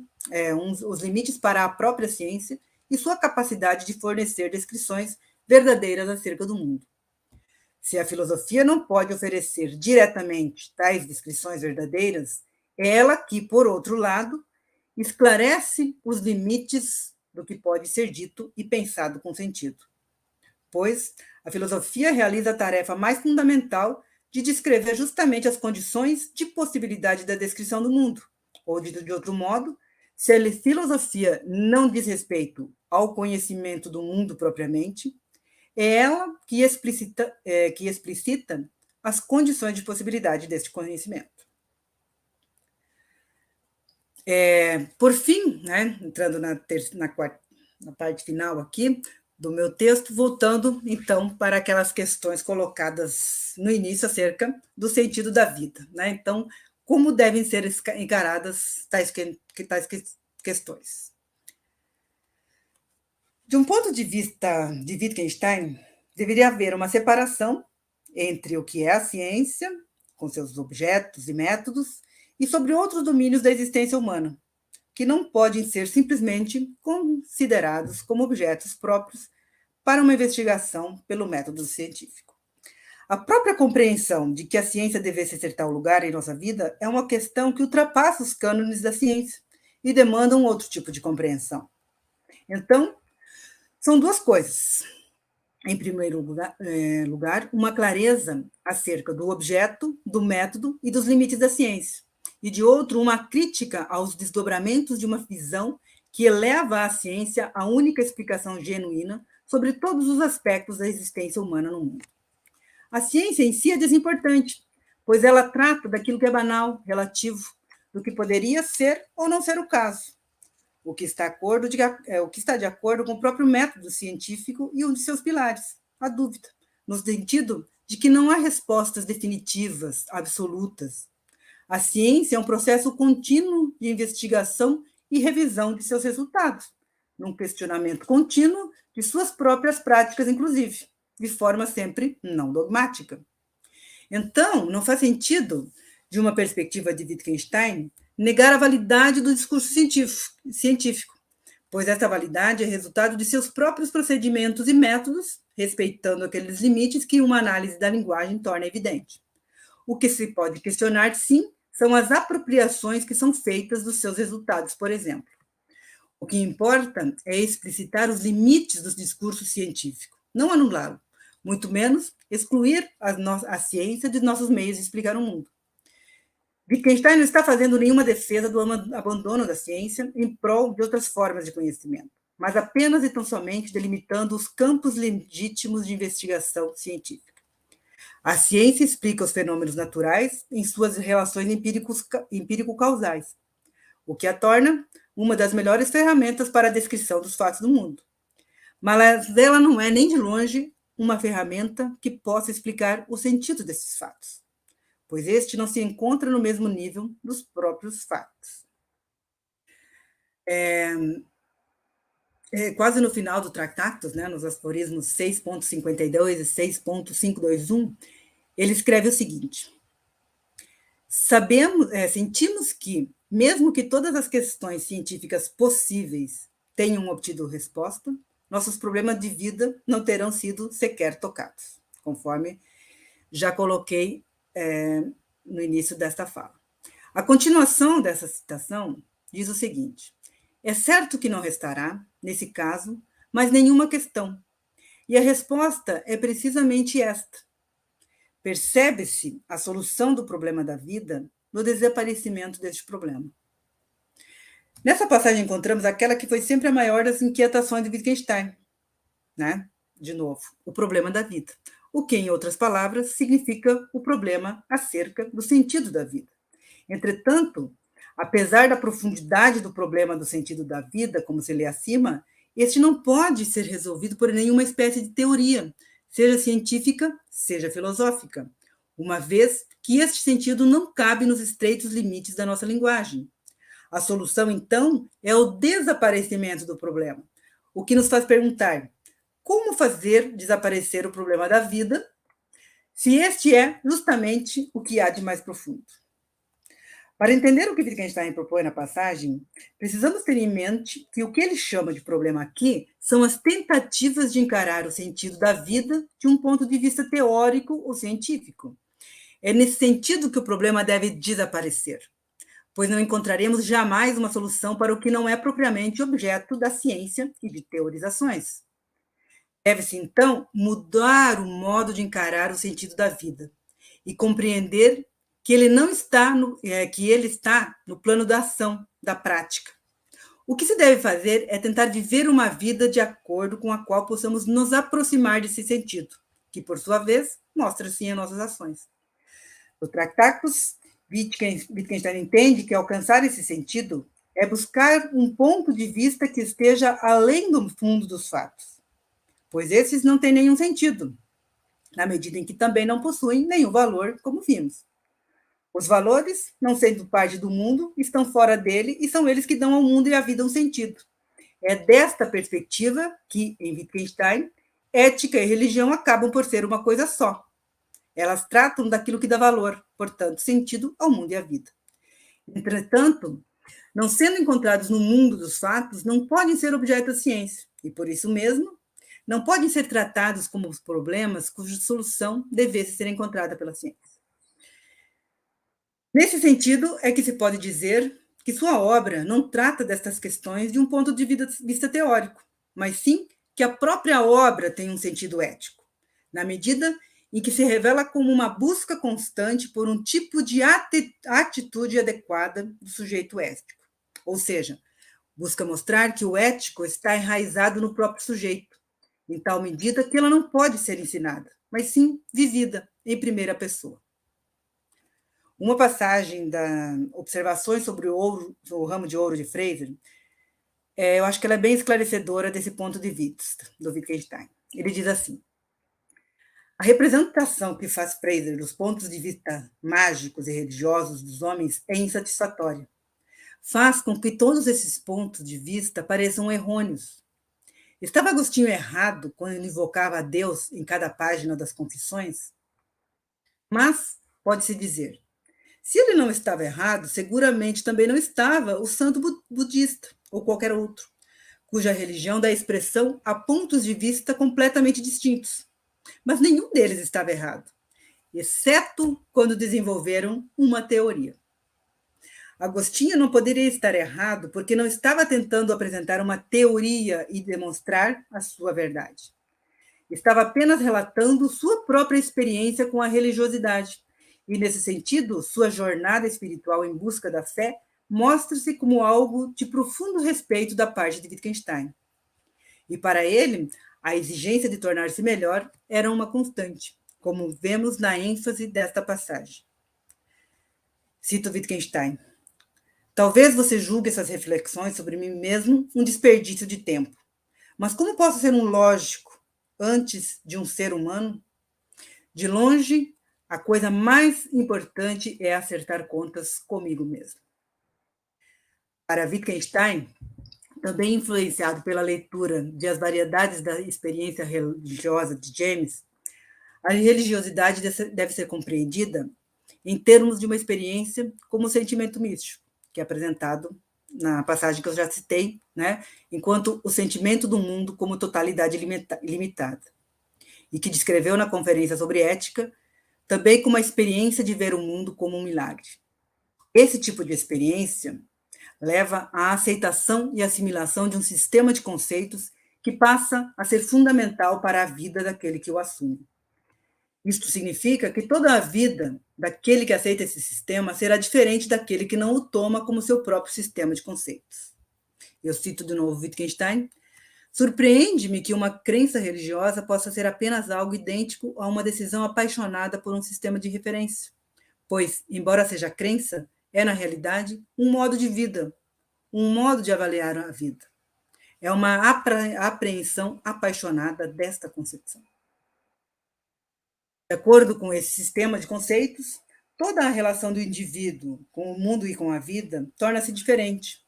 os limites para a própria ciência e sua capacidade de fornecer descrições verdadeiras acerca do mundo. Se a filosofia não pode oferecer diretamente tais descrições verdadeiras, é ela que, por outro lado, esclarece os limites do que pode ser dito e pensado com sentido. Pois a filosofia realiza a tarefa mais fundamental de descrever justamente as condições de possibilidade da descrição do mundo. Ou, de outro modo, se a filosofia não diz respeito ao conhecimento do mundo propriamente, é ela que explicita as condições de possibilidade deste conhecimento. Por fim, né, entrando na parte final aqui do meu texto, voltando, então, para aquelas questões colocadas no início acerca do sentido da vida. Né? Então, como devem ser encaradas tais questões? De um ponto de vista de Wittgenstein, deveria haver uma separação entre o que é a ciência, com seus objetos e métodos, e sobre outros domínios da existência humana, que não podem ser simplesmente considerados como objetos próprios para uma investigação pelo método científico. A própria compreensão de que a ciência devesse ter tal lugar em nossa vida é uma questão que ultrapassa os cânones da ciência e demanda um outro tipo de compreensão. Então, são duas coisas. Em primeiro lugar, uma clareza acerca do objeto, do método e dos limites da ciência. E, de outro, uma crítica aos desdobramentos de uma visão que eleva a ciência à única explicação genuína sobre todos os aspectos da existência humana no mundo. A ciência em si é desimportante, pois ela trata daquilo que é banal, relativo, do que poderia ser ou não ser o caso, o que está de acordo com o próprio método científico e um de seus pilares, a dúvida, no sentido de que não há respostas definitivas, absolutas. A ciência é um processo contínuo de investigação e revisão de seus resultados, num questionamento contínuo de suas próprias práticas, inclusive, de forma sempre não dogmática. Então, não faz sentido, de uma perspectiva de Wittgenstein, negar a validade do discurso científico, pois essa validade é resultado de seus próprios procedimentos e métodos, respeitando aqueles limites que uma análise da linguagem torna evidente. O que se pode questionar, sim, são as apropriações que são feitas dos seus resultados, por exemplo. O que importa é explicitar os limites do discurso científico, não anulá-lo, muito menos excluir a ciência de nossos meios de explicar o mundo. Wittgenstein não está fazendo nenhuma defesa do abandono da ciência em prol de outras formas de conhecimento, mas apenas e tão somente delimitando os campos legítimos de investigação científica. A ciência explica os fenômenos naturais em suas relações empírico-causais, o que a torna uma das melhores ferramentas para a descrição dos fatos do mundo. Mas ela não é nem de longe uma ferramenta que possa explicar o sentido desses fatos, pois este não se encontra no mesmo nível dos próprios fatos. Quase no final do Tractatus, né, nos aforismos 6.52 e 6.521, ele escreve o seguinte: sentimos que, mesmo que todas as questões científicas possíveis tenham obtido resposta, nossos problemas de vida não terão sido sequer tocados, conforme já coloquei no início desta fala. A continuação dessa citação diz o seguinte: é certo que não restará, nesse caso, mais nenhuma questão, e a resposta é precisamente esta. Percebe-se a solução do problema da vida no desaparecimento deste problema. Nessa passagem encontramos aquela que foi sempre a maior das inquietações de Wittgenstein, né? De novo, o problema da vida. O que, em outras palavras, significa o problema acerca do sentido da vida. Entretanto, apesar da profundidade do problema do sentido da vida, como se lê acima, este não pode ser resolvido por nenhuma espécie de teoria, seja científica, seja filosófica, uma vez que este sentido não cabe nos estreitos limites da nossa linguagem. A solução, então, é o desaparecimento do problema, o que nos faz perguntar: como fazer desaparecer o problema da vida, se este é justamente o que há de mais profundo? Para entender o que Wittgenstein propõe na passagem, precisamos ter em mente que o que ele chama de problema aqui são as tentativas de encarar o sentido da vida de um ponto de vista teórico ou científico. É nesse sentido que o problema deve desaparecer, pois não encontraremos jamais uma solução para o que não é propriamente objeto da ciência e de teorizações. Deve-se, então, mudar o modo de encarar o sentido da vida e compreender que ele não está que ele está no plano da ação, da prática. O que se deve fazer é tentar viver uma vida de acordo com a qual possamos nos aproximar desse sentido, que, por sua vez, mostra-se em nossas ações. No Tractatus, Wittgenstein entende que alcançar esse sentido é buscar um ponto de vista que esteja além do fundo dos fatos, pois esses não têm nenhum sentido, na medida em que também não possuem nenhum valor, como vimos. Os valores, não sendo parte do mundo, estão fora dele e são eles que dão ao mundo e à vida um sentido. É desta perspectiva que, em Wittgenstein, ética e religião acabam por ser uma coisa só. Elas tratam daquilo que dá valor, portanto, sentido ao mundo e à vida. Entretanto, não sendo encontrados no mundo dos fatos, não podem ser objeto da ciência, e por isso mesmo, não podem ser tratados como problemas cuja solução devesse ser encontrada pela ciência. Nesse sentido, é que se pode dizer que sua obra não trata destas questões de um ponto de vista teórico, mas sim que a própria obra tem um sentido ético, na medida em que se revela como uma busca constante por um tipo de atitude adequada do sujeito ético. Ou seja, busca mostrar que o ético está enraizado no próprio sujeito, em tal medida que ela não pode ser ensinada, mas sim vivida em primeira pessoa. Uma passagem da Observações sobre o ramo de ouro de Fraser, eu acho que ela é bem esclarecedora desse ponto de vista, do Wittgenstein. Ele diz assim: a representação que faz Fraser dos pontos de vista mágicos e religiosos dos homens é insatisfatória. Faz com que todos esses pontos de vista pareçam errôneos. Estava Agostinho errado quando ele invocava a Deus em cada página das Confissões? Mas, pode-se dizer, se ele não estava errado, seguramente também não estava o santo budista ou qualquer outro, cuja religião dá expressão a pontos de vista completamente distintos. Mas nenhum deles estava errado, exceto quando desenvolveram uma teoria. Agostinho não poderia estar errado porque não estava tentando apresentar uma teoria e demonstrar a sua verdade. Estava apenas relatando sua própria experiência com a religiosidade. E, nesse sentido, sua jornada espiritual em busca da fé mostra-se como algo de profundo respeito da parte de Wittgenstein. E, para ele, a exigência de tornar-se melhor era uma constante, como vemos na ênfase desta passagem. Cito Wittgenstein. Talvez você julgue essas reflexões sobre mim mesmo um desperdício de tempo. Mas como posso ser um lógico antes de um ser humano? De longe, a coisa mais importante é acertar contas comigo mesmo. Para Wittgenstein, também influenciado pela leitura de As Variedades da Experiência Religiosa de James, a religiosidade deve ser compreendida em termos de uma experiência como sentimento místico, que é apresentado na passagem que eu já citei, né, enquanto o sentimento do mundo como totalidade limitada, e que descreveu na Conferência sobre Ética, também como a experiência de ver o mundo como um milagre. Esse tipo de experiência leva à aceitação e assimilação de um sistema de conceitos que passa a ser fundamental para a vida daquele que o assume. Isto significa que toda a vida daquele que aceita esse sistema será diferente daquele que não o toma como seu próprio sistema de conceitos. Eu cito de novo Wittgenstein. Surpreende-me que uma crença religiosa possa ser apenas algo idêntico a uma decisão apaixonada por um sistema de referência, pois, embora seja crença, é, na realidade, um modo de vida, um modo de avaliar a vida. É uma apreensão apaixonada desta concepção. De acordo com esse sistema de conceitos, toda a relação do indivíduo com o mundo e com a vida torna-se diferente.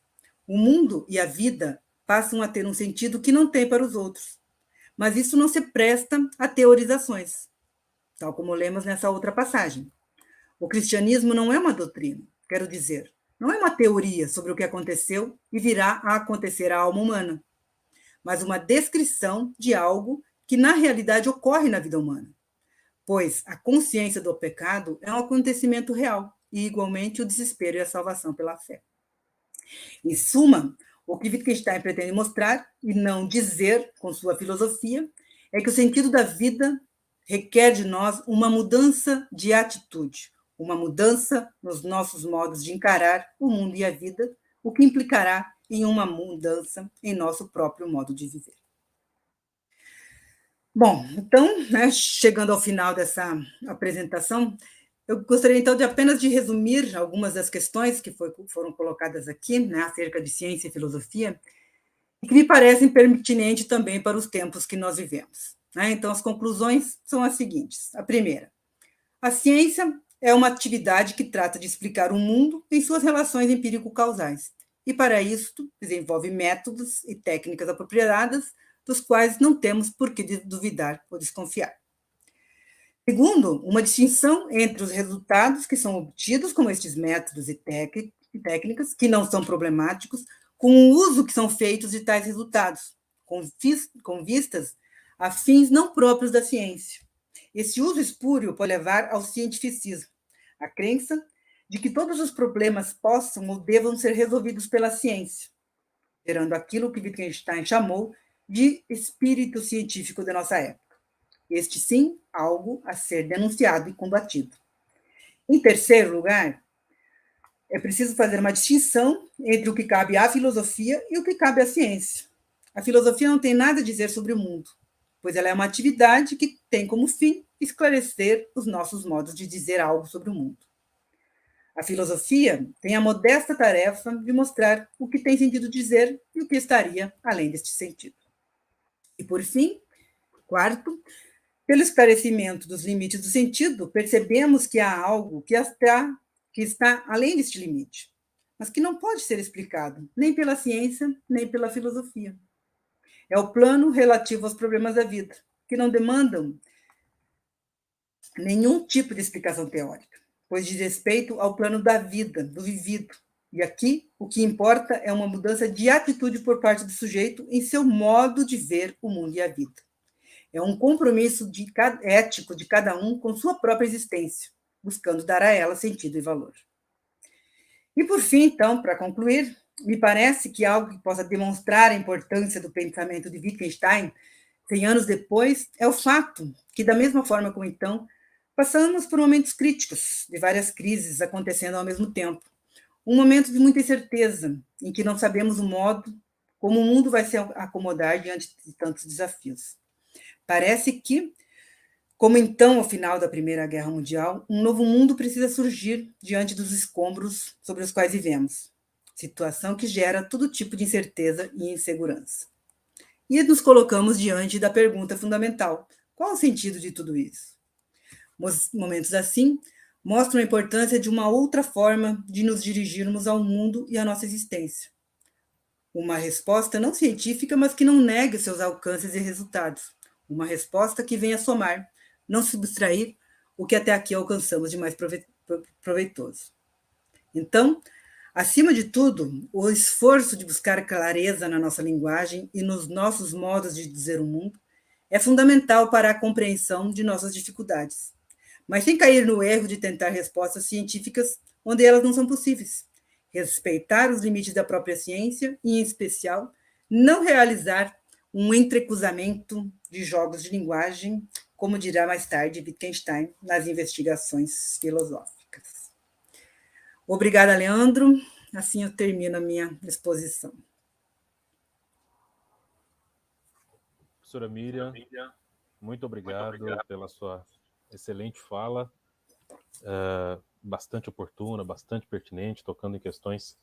O mundo e a vida passam a ter um sentido que não tem para os outros. Mas isso não se presta a teorizações, tal como lemos nessa outra passagem. O cristianismo não é uma doutrina, quero dizer, não é uma teoria sobre o que aconteceu e virá a acontecer à alma humana, mas uma descrição de algo que na realidade ocorre na vida humana. Pois a consciência do pecado é um acontecimento real, e igualmente o desespero e a salvação pela fé. Em suma, o que Wittgenstein pretende mostrar, e não dizer com sua filosofia, é que o sentido da vida requer de nós uma mudança de atitude, uma mudança nos nossos modos de encarar o mundo e a vida, o que implicará em uma mudança em nosso próprio modo de viver. Bom, então, né, chegando ao final dessa apresentação, eu gostaria, então, de apenas de resumir algumas das questões que foram colocadas aqui, né, acerca de ciência e filosofia, e que me parecem pertinentes também para os tempos que nós vivemos. Né? Então, as conclusões são as seguintes. A primeira, a ciência é uma atividade que trata de explicar o mundo em suas relações empírico-causais, e, para isso, desenvolve métodos e técnicas apropriadas dos quais não temos por que duvidar ou desconfiar. Segundo, uma distinção entre os resultados que são obtidos com estes métodos e técnicas, que não são problemáticos, com o uso que são feitos de tais resultados, com vistas a fins não próprios da ciência. Esse uso espúrio pode levar ao cientificismo, a crença de que todos os problemas possam ou devam ser resolvidos pela ciência, gerando aquilo que Wittgenstein chamou de espírito científico da nossa época. Este, sim, algo a ser denunciado e combatido. Em terceiro lugar, é preciso fazer uma distinção entre o que cabe à filosofia e o que cabe à ciência. A filosofia não tem nada a dizer sobre o mundo, pois ela é uma atividade que tem como fim esclarecer os nossos modos de dizer algo sobre o mundo. A filosofia tem a modesta tarefa de mostrar o que tem sentido dizer e o que estaria além deste sentido. E, por fim, quarto, pelo esclarecimento dos limites do sentido, percebemos que há algo que está além deste limite, mas que não pode ser explicado nem pela ciência, nem pela filosofia. É o plano relativo aos problemas da vida, que não demandam nenhum tipo de explicação teórica, pois diz respeito ao plano da vida, do vivido. E aqui, o que importa é uma mudança de atitude por parte do sujeito em seu modo de ver o mundo e a vida. É um compromisso ético de cada um com sua própria existência, buscando dar a ela sentido e valor. E, por fim, então, para concluir, me parece que algo que possa demonstrar a importância do pensamento de Wittgenstein 100 anos depois é o fato que, da mesma forma como então, passamos por momentos críticos, de várias crises acontecendo ao mesmo tempo. Um momento de muita incerteza, em que não sabemos o modo como o mundo vai se acomodar diante de tantos desafios. Parece que, como então, ao final da Primeira Guerra Mundial, um novo mundo precisa surgir diante dos escombros sobre os quais vivemos. Situação que gera todo tipo de incerteza e insegurança. E nos colocamos diante da pergunta fundamental: qual o sentido de tudo isso? Momentos assim mostram a importância de uma outra forma de nos dirigirmos ao mundo e à nossa existência. Uma resposta não científica, mas que não negue seus alcances e resultados. Uma resposta que venha somar, não subtrair o que até aqui alcançamos de mais proveitoso. Então, acima de tudo, o esforço de buscar clareza na nossa linguagem e nos nossos modos de dizer o mundo é fundamental para a compreensão de nossas dificuldades, mas sem cair no erro de tentar respostas científicas onde elas não são possíveis. Respeitar os limites da própria ciência e, em especial, não realizar um entrecruzamento de jogos de linguagem, como dirá mais tarde Wittgenstein nas investigações filosóficas. Obrigada, Leandro. Assim eu termino a minha exposição. Professora Miriam, muito obrigado pela sua excelente fala, bastante oportuna, bastante pertinente, tocando em questões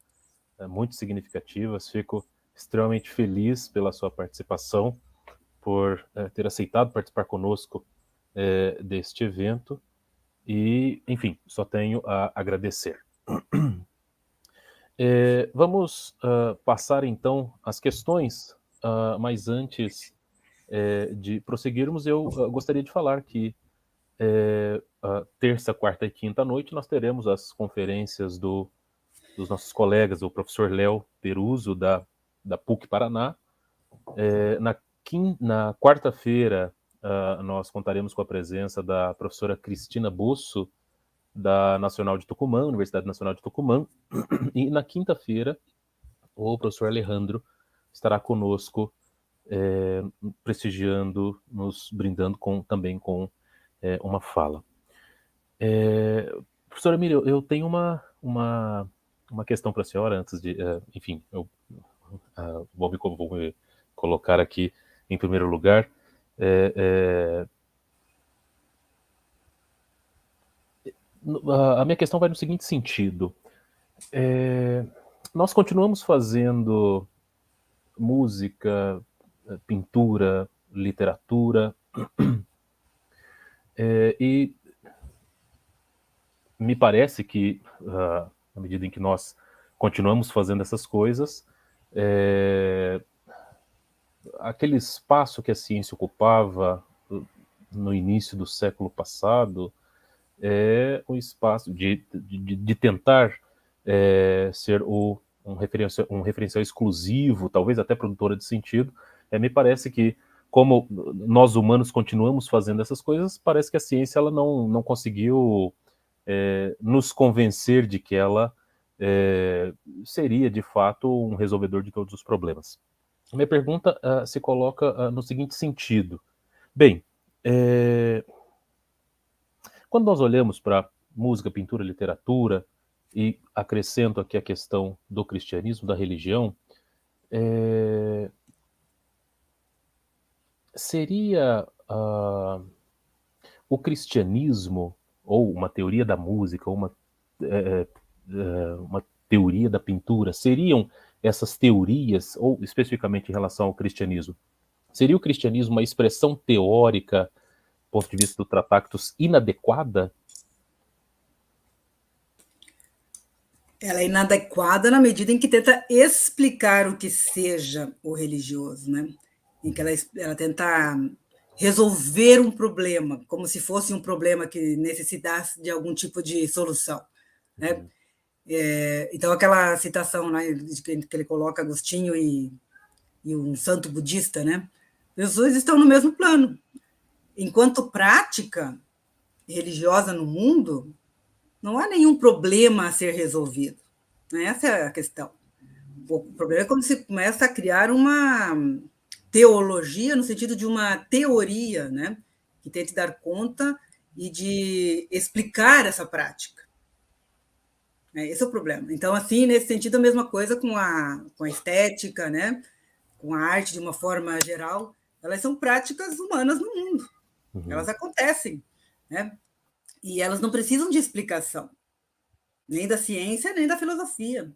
muito significativas. Fico extremamente feliz pela sua participação, por ter aceitado participar conosco deste evento e, enfim, só tenho a agradecer. Vamos passar então às questões, mas antes de prosseguirmos, eu gostaria de falar que terça, quarta e quinta noite nós teremos as conferências dos nossos colegas, o professor Léo Peruso, da PUC Paraná. Na quarta-feira, nós contaremos com a presença da professora Cristina Bosso, da Nacional de Tucumã, Universidade Nacional de Tucumã. E na quinta-feira, o professor Alejandro estará conosco, prestigiando, nos brindando também com uma fala. Professora Miriam, eu tenho uma questão para a senhora antes de... enfim, eu vou me colocar aqui em primeiro lugar. A minha questão vai no seguinte sentido. Nós continuamos fazendo música, pintura, literatura, e me parece que, na medida em que nós continuamos fazendo essas coisas, aquele espaço que a ciência ocupava no início do século passado é um espaço de tentar ser um referencial exclusivo, talvez até produtora de sentido. Me parece que, como nós humanos continuamos fazendo essas coisas, parece que a ciência ela não conseguiu nos convencer de que ela seria, de fato, um resolvedor de todos os problemas. A minha pergunta se coloca no seguinte sentido. Bem, quando nós olhamos para música, pintura, literatura, e acrescento aqui a questão do cristianismo, da religião, seria o cristianismo, ou uma teoria da música, ou uma teoria da pintura, seriam essas teorias, ou especificamente em relação ao cristianismo, seria o cristianismo uma expressão teórica, do ponto de vista do Tratactus, inadequada? Ela é inadequada na medida em que tenta explicar o que seja o religioso, né? em que ela tenta resolver um problema, como se fosse um problema que necessitasse de algum tipo de solução, né? Então, aquela citação, né, que ele coloca Agostinho e um santo budista, né? Os dois estão no mesmo plano. Enquanto prática religiosa no mundo, não há nenhum problema a ser resolvido. Essa é a questão. O problema é quando você começa a criar uma teologia, no sentido de uma teoria, né, que tente dar conta e de explicar essa prática. Esse é o problema. Então, assim, nesse sentido, a mesma coisa com a estética, né, com a arte de uma forma geral, elas são práticas humanas no mundo. Elas acontecem, né? E elas não precisam de explicação, nem da ciência, nem da filosofia.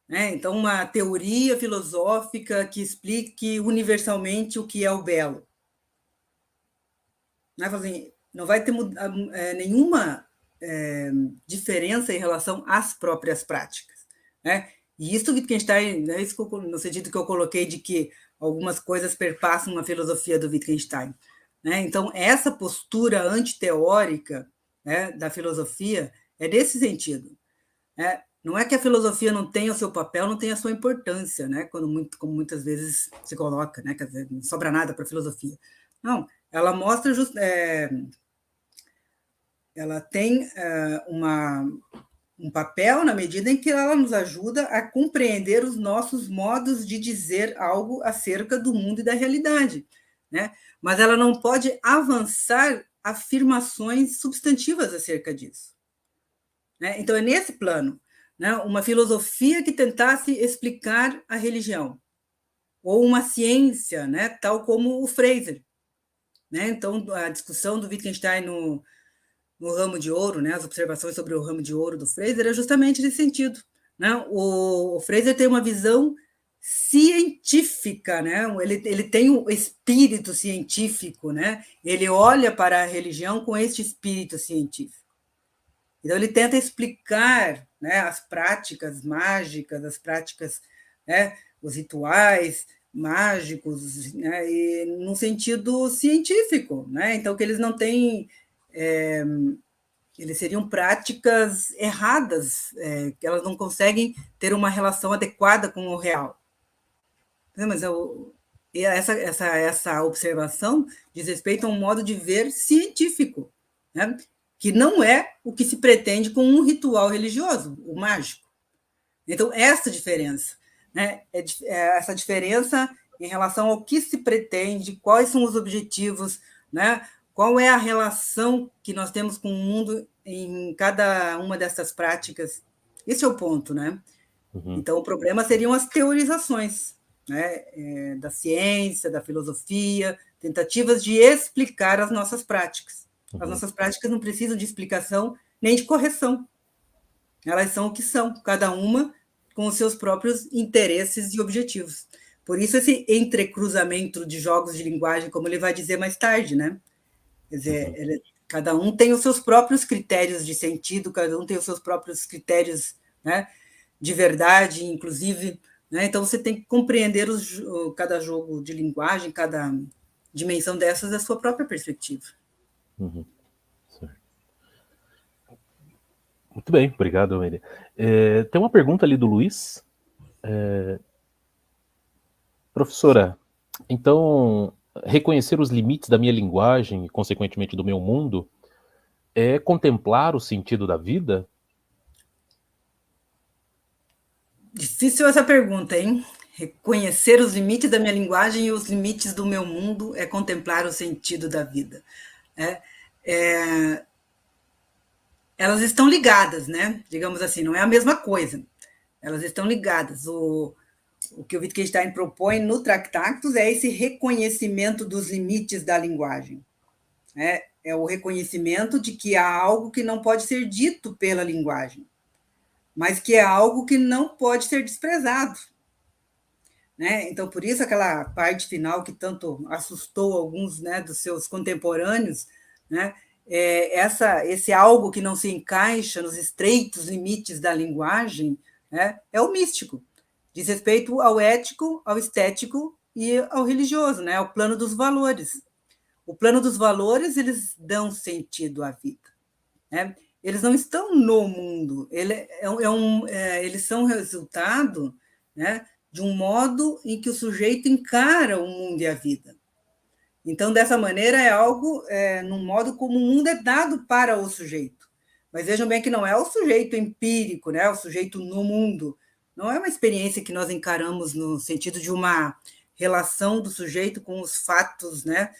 Então, uma teoria filosófica que explique universalmente o que é o belo. Não vai ter nenhuma diferença em relação às próprias práticas. E isso Wittgenstein, isso no sentido que eu coloquei de que algumas coisas perpassam a filosofia do Wittgenstein. Então, essa postura antiteórica da filosofia é desse sentido. Não é que a filosofia não tenha o seu papel, não tenha a sua importância, como muitas vezes se coloca, quer dizer, não sobra nada para a filosofia. Não, ela mostra, ela tem um papel na medida em que ela nos ajuda a compreender os nossos modos de dizer algo acerca do mundo e da realidade, mas ela não pode avançar afirmações substantivas acerca disso. Então, é nesse plano. Uma filosofia que tentasse explicar a religião, ou uma ciência, tal como o Fraser. Então, a discussão do Wittgenstein no Ramo de Ouro, as observações sobre o Ramo de Ouro do Fraser, é justamente nesse sentido. O Fraser tem uma visão científica, ele tem o espírito científico, ele olha para a religião com este espírito científico. Então, ele tenta explicar as práticas mágicas, as práticas, os rituais mágicos, e num sentido científico. Então, que eles não têm... eles seriam práticas erradas, que elas não conseguem ter uma relação adequada com o real. Mas essa observação diz respeito a um modo de ver científico, que não é o que se pretende com um ritual religioso, o mágico. Então, essa diferença, essa diferença em relação ao que se pretende, quais são os objetivos, qual é a relação que nós temos com o mundo em cada uma dessas práticas. Esse é o ponto, Então, o problema seriam as teorizações, da ciência, da filosofia, tentativas de explicar as nossas práticas. As nossas práticas não precisam de explicação nem de correção. Elas são o que são, cada uma com os seus próprios interesses e objetivos. Por isso, esse entrecruzamento de jogos de linguagem, como ele vai dizer mais tarde, Quer dizer, cada um tem os seus próprios critérios de sentido, cada um tem os seus próprios critérios de verdade, inclusive. Então, você tem que compreender cada jogo de linguagem, cada dimensão dessas da sua própria perspectiva. Certo. Muito bem, obrigado, Amélia. Tem uma pergunta ali do Luiz. Professora, então, reconhecer os limites da minha linguagem e, consequentemente, do meu mundo é contemplar o sentido da vida? Difícil essa pergunta, hein? Reconhecer os limites da minha linguagem e os limites do meu mundo é contemplar o sentido da vida. Elas estão ligadas, Digamos assim, não é a mesma coisa. Elas estão ligadas. O que o Wittgenstein propõe no Tractatus é esse reconhecimento dos limites da linguagem. É o reconhecimento de que há algo que não pode ser dito pela linguagem, mas que é algo que não pode ser desprezado. Então, por isso, aquela parte final que tanto assustou alguns dos seus contemporâneos, esse algo que não se encaixa nos estreitos limites da linguagem, é o místico. Diz respeito ao ético, ao estético e ao religioso, né? Ao plano dos valores. O plano dos valores, eles dão sentido à vida, né? Eles não estão no mundo, eles são resultado, né, de um modo em que o sujeito encara o mundo e a vida. Então, dessa maneira, é algo, num modo como o mundo é dado para o sujeito. Mas vejam bem que não é o sujeito empírico, né, o sujeito no mundo. Não é uma experiência que nós encaramos no sentido de uma relação do sujeito com os fatos, né,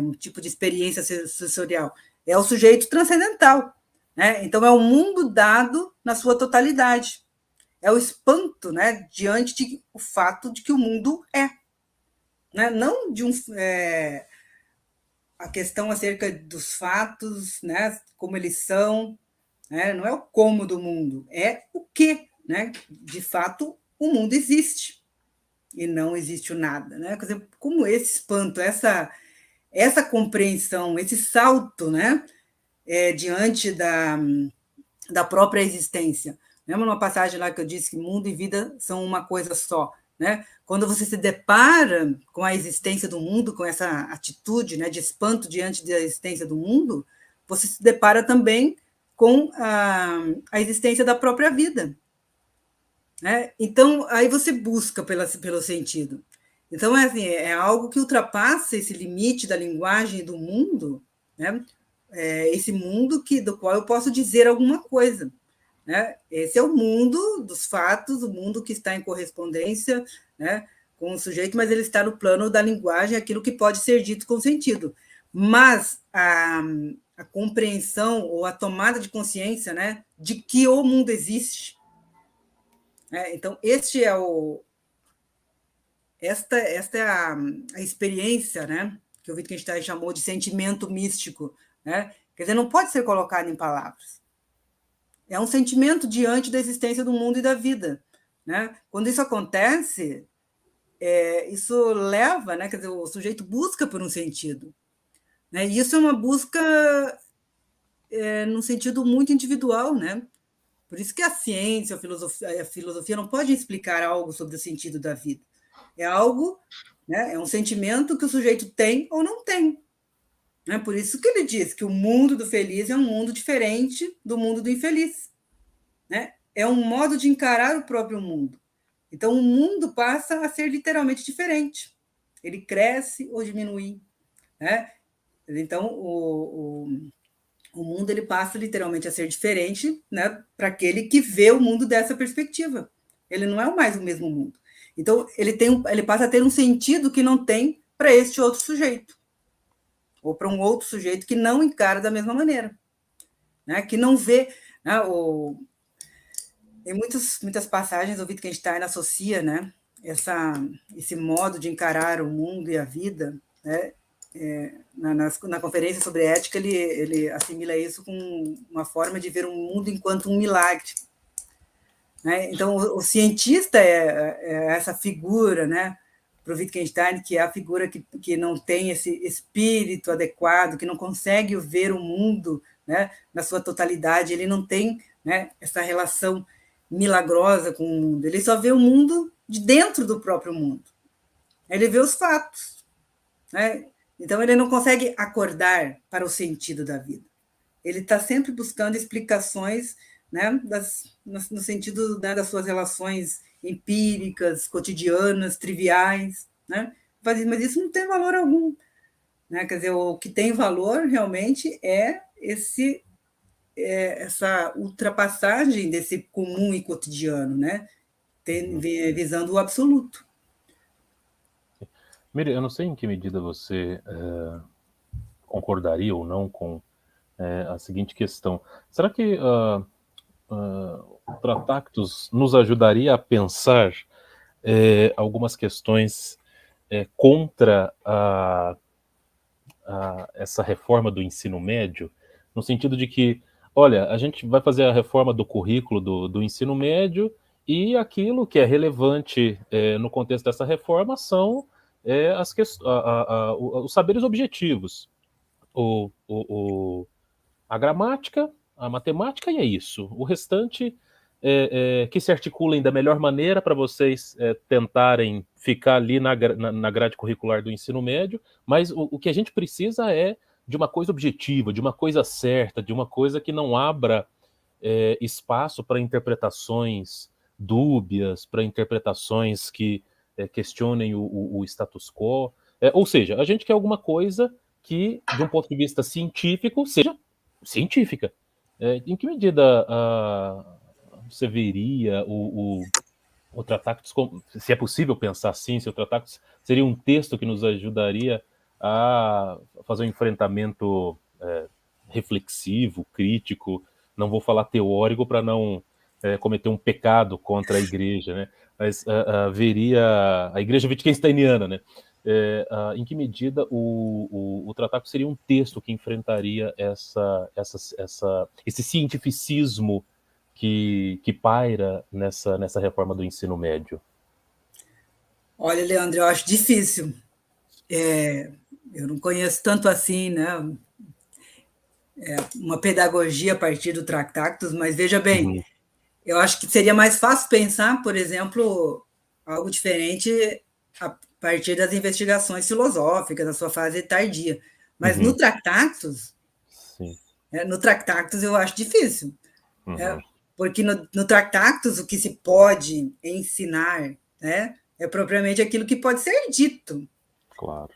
um tipo de experiência sensorial. É o sujeito transcendental, né? Então, é o mundo dado na sua totalidade. É o espanto, né, diante do fato de que o mundo é. Né? Não de a questão acerca dos fatos, né, como eles são, né? Não é o como do mundo, é o que, né? De fato, o mundo existe e não existe o nada, né? Quer dizer, como esse espanto, essa compreensão, esse salto, né, diante da própria existência. Lembra uma passagem lá que eu disse que mundo e vida são uma coisa só, né? Quando você se depara com a existência do mundo, com essa atitude, né, de espanto diante da existência do mundo, você se depara também com a existência da própria vida, né? Então, aí você busca pelo sentido. Então, assim, é algo que ultrapassa esse limite da linguagem do mundo, né? Esse mundo do qual eu posso dizer alguma coisa. Né? Esse é o mundo dos fatos, o mundo que está em correspondência, né, com o sujeito, mas ele está no plano da linguagem, aquilo que pode ser dito com sentido. Mas a compreensão ou a tomada de consciência, né, de que o mundo existe. Né? Então, esta é a experiência, né, que o Wittgenstein chamou de sentimento místico. Né? Quer dizer, não pode ser colocado em palavras. É um sentimento diante da existência do mundo e da vida. Né? Quando isso acontece, isso leva, né? Quer dizer, o sujeito busca por um sentido. Né? E isso é uma busca num sentido muito individual. Né? Por isso que a ciência, a filosofia não pode explicar algo sobre o sentido da vida. É algo, né? É um sentimento que o sujeito tem ou não tem. Né? Por isso que ele diz que o mundo do feliz é um mundo diferente do mundo do infeliz. Né? É um modo de encarar o próprio mundo. Então, o mundo passa a ser literalmente diferente. Ele cresce ou diminui. Né? Então, o mundo ele passa literalmente a ser diferente, né, para aquele que vê o mundo dessa perspectiva. Ele não é mais o mesmo mundo. Então, ele passa a ter um sentido que não tem para este outro sujeito. Ou para um outro sujeito que não encara da mesma maneira. Né? Que não vê... Né, Tem muitas passagens do Wittgenstein associa, né, esse modo de encarar o mundo e a vida, né, na conferência sobre ética, ele assimila isso com uma forma de ver o mundo enquanto um milagre. Né? Então, o cientista é essa figura, né, para o Wittgenstein, que é a figura que não tem esse espírito adequado, que não consegue ver o mundo, né, na sua totalidade, ele não tem, né, essa relação milagrosa com o mundo, ele só vê o mundo de dentro do próprio mundo. Ele vê os fatos. Né? Então, ele não consegue acordar para o sentido da vida. Ele está sempre buscando explicações, né, no sentido, né, das suas relações empíricas, cotidianas, triviais. Né? Mas isso não tem valor algum. Né? Quer dizer, o que tem valor realmente é essa ultrapassagem desse comum e cotidiano, né? Visando o absoluto. Miriam, eu não sei em que medida você concordaria ou não com a seguinte questão. Será que o Tratactus nos ajudaria a pensar algumas questões contra essa reforma do ensino médio, no sentido de que, olha, a gente vai fazer a reforma do currículo do ensino médio e aquilo que é relevante no contexto dessa reforma são os saberes objetivos, a gramática, a matemática, e é isso. O restante que se articulem da melhor maneira para vocês tentarem ficar ali na grade curricular do ensino médio, mas o que a gente precisa é de uma coisa objetiva, de uma coisa certa, de uma coisa que não abra espaço para interpretações dúbias, para interpretações que questionem o status quo. Ou seja, a gente quer alguma coisa que, de um ponto de vista científico, seja científica. Em que medida você veria o Tratactus, se é possível pensar assim, se o Tratactus seria um texto que nos ajudaria a fazer um enfrentamento reflexivo, crítico, não vou falar teórico para não cometer um pecado contra a igreja, né? Mas veria a igreja wittgensteiniana, né? Em que medida o Tratado seria um texto que enfrentaria esse cientificismo que paira nessa reforma do ensino médio? Olha, Leandro, eu acho difícil. Eu não conheço tanto assim, né? Uma pedagogia a partir do Tractatus, mas veja bem, Uhum. eu acho que seria mais fácil pensar, por exemplo, algo diferente a partir das investigações filosóficas da sua fase tardia. Mas Uhum. Sim. No Tractatus eu acho difícil. Uhum. Porque no Tractatus o que se pode ensinar, né, é propriamente aquilo que pode ser dito. Claro.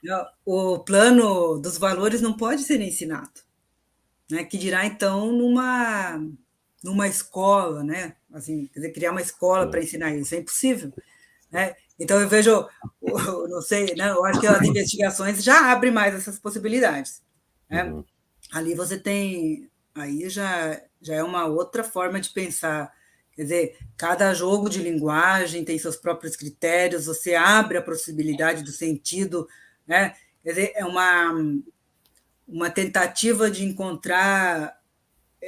O plano dos valores não pode ser ensinado. Né, que dirá, então, numa escola, né? Assim, quer dizer, criar uma escola para ensinar isso, é impossível. Né? Então, eu vejo, não sei, né, eu acho que as investigações já abrem mais essas possibilidades. Né? Uhum. Ali você tem, aí já é uma outra forma de pensar. Quer dizer, cada jogo de linguagem tem seus próprios critérios, você abre a possibilidade do sentido, né? Quer dizer, é uma tentativa de encontrar,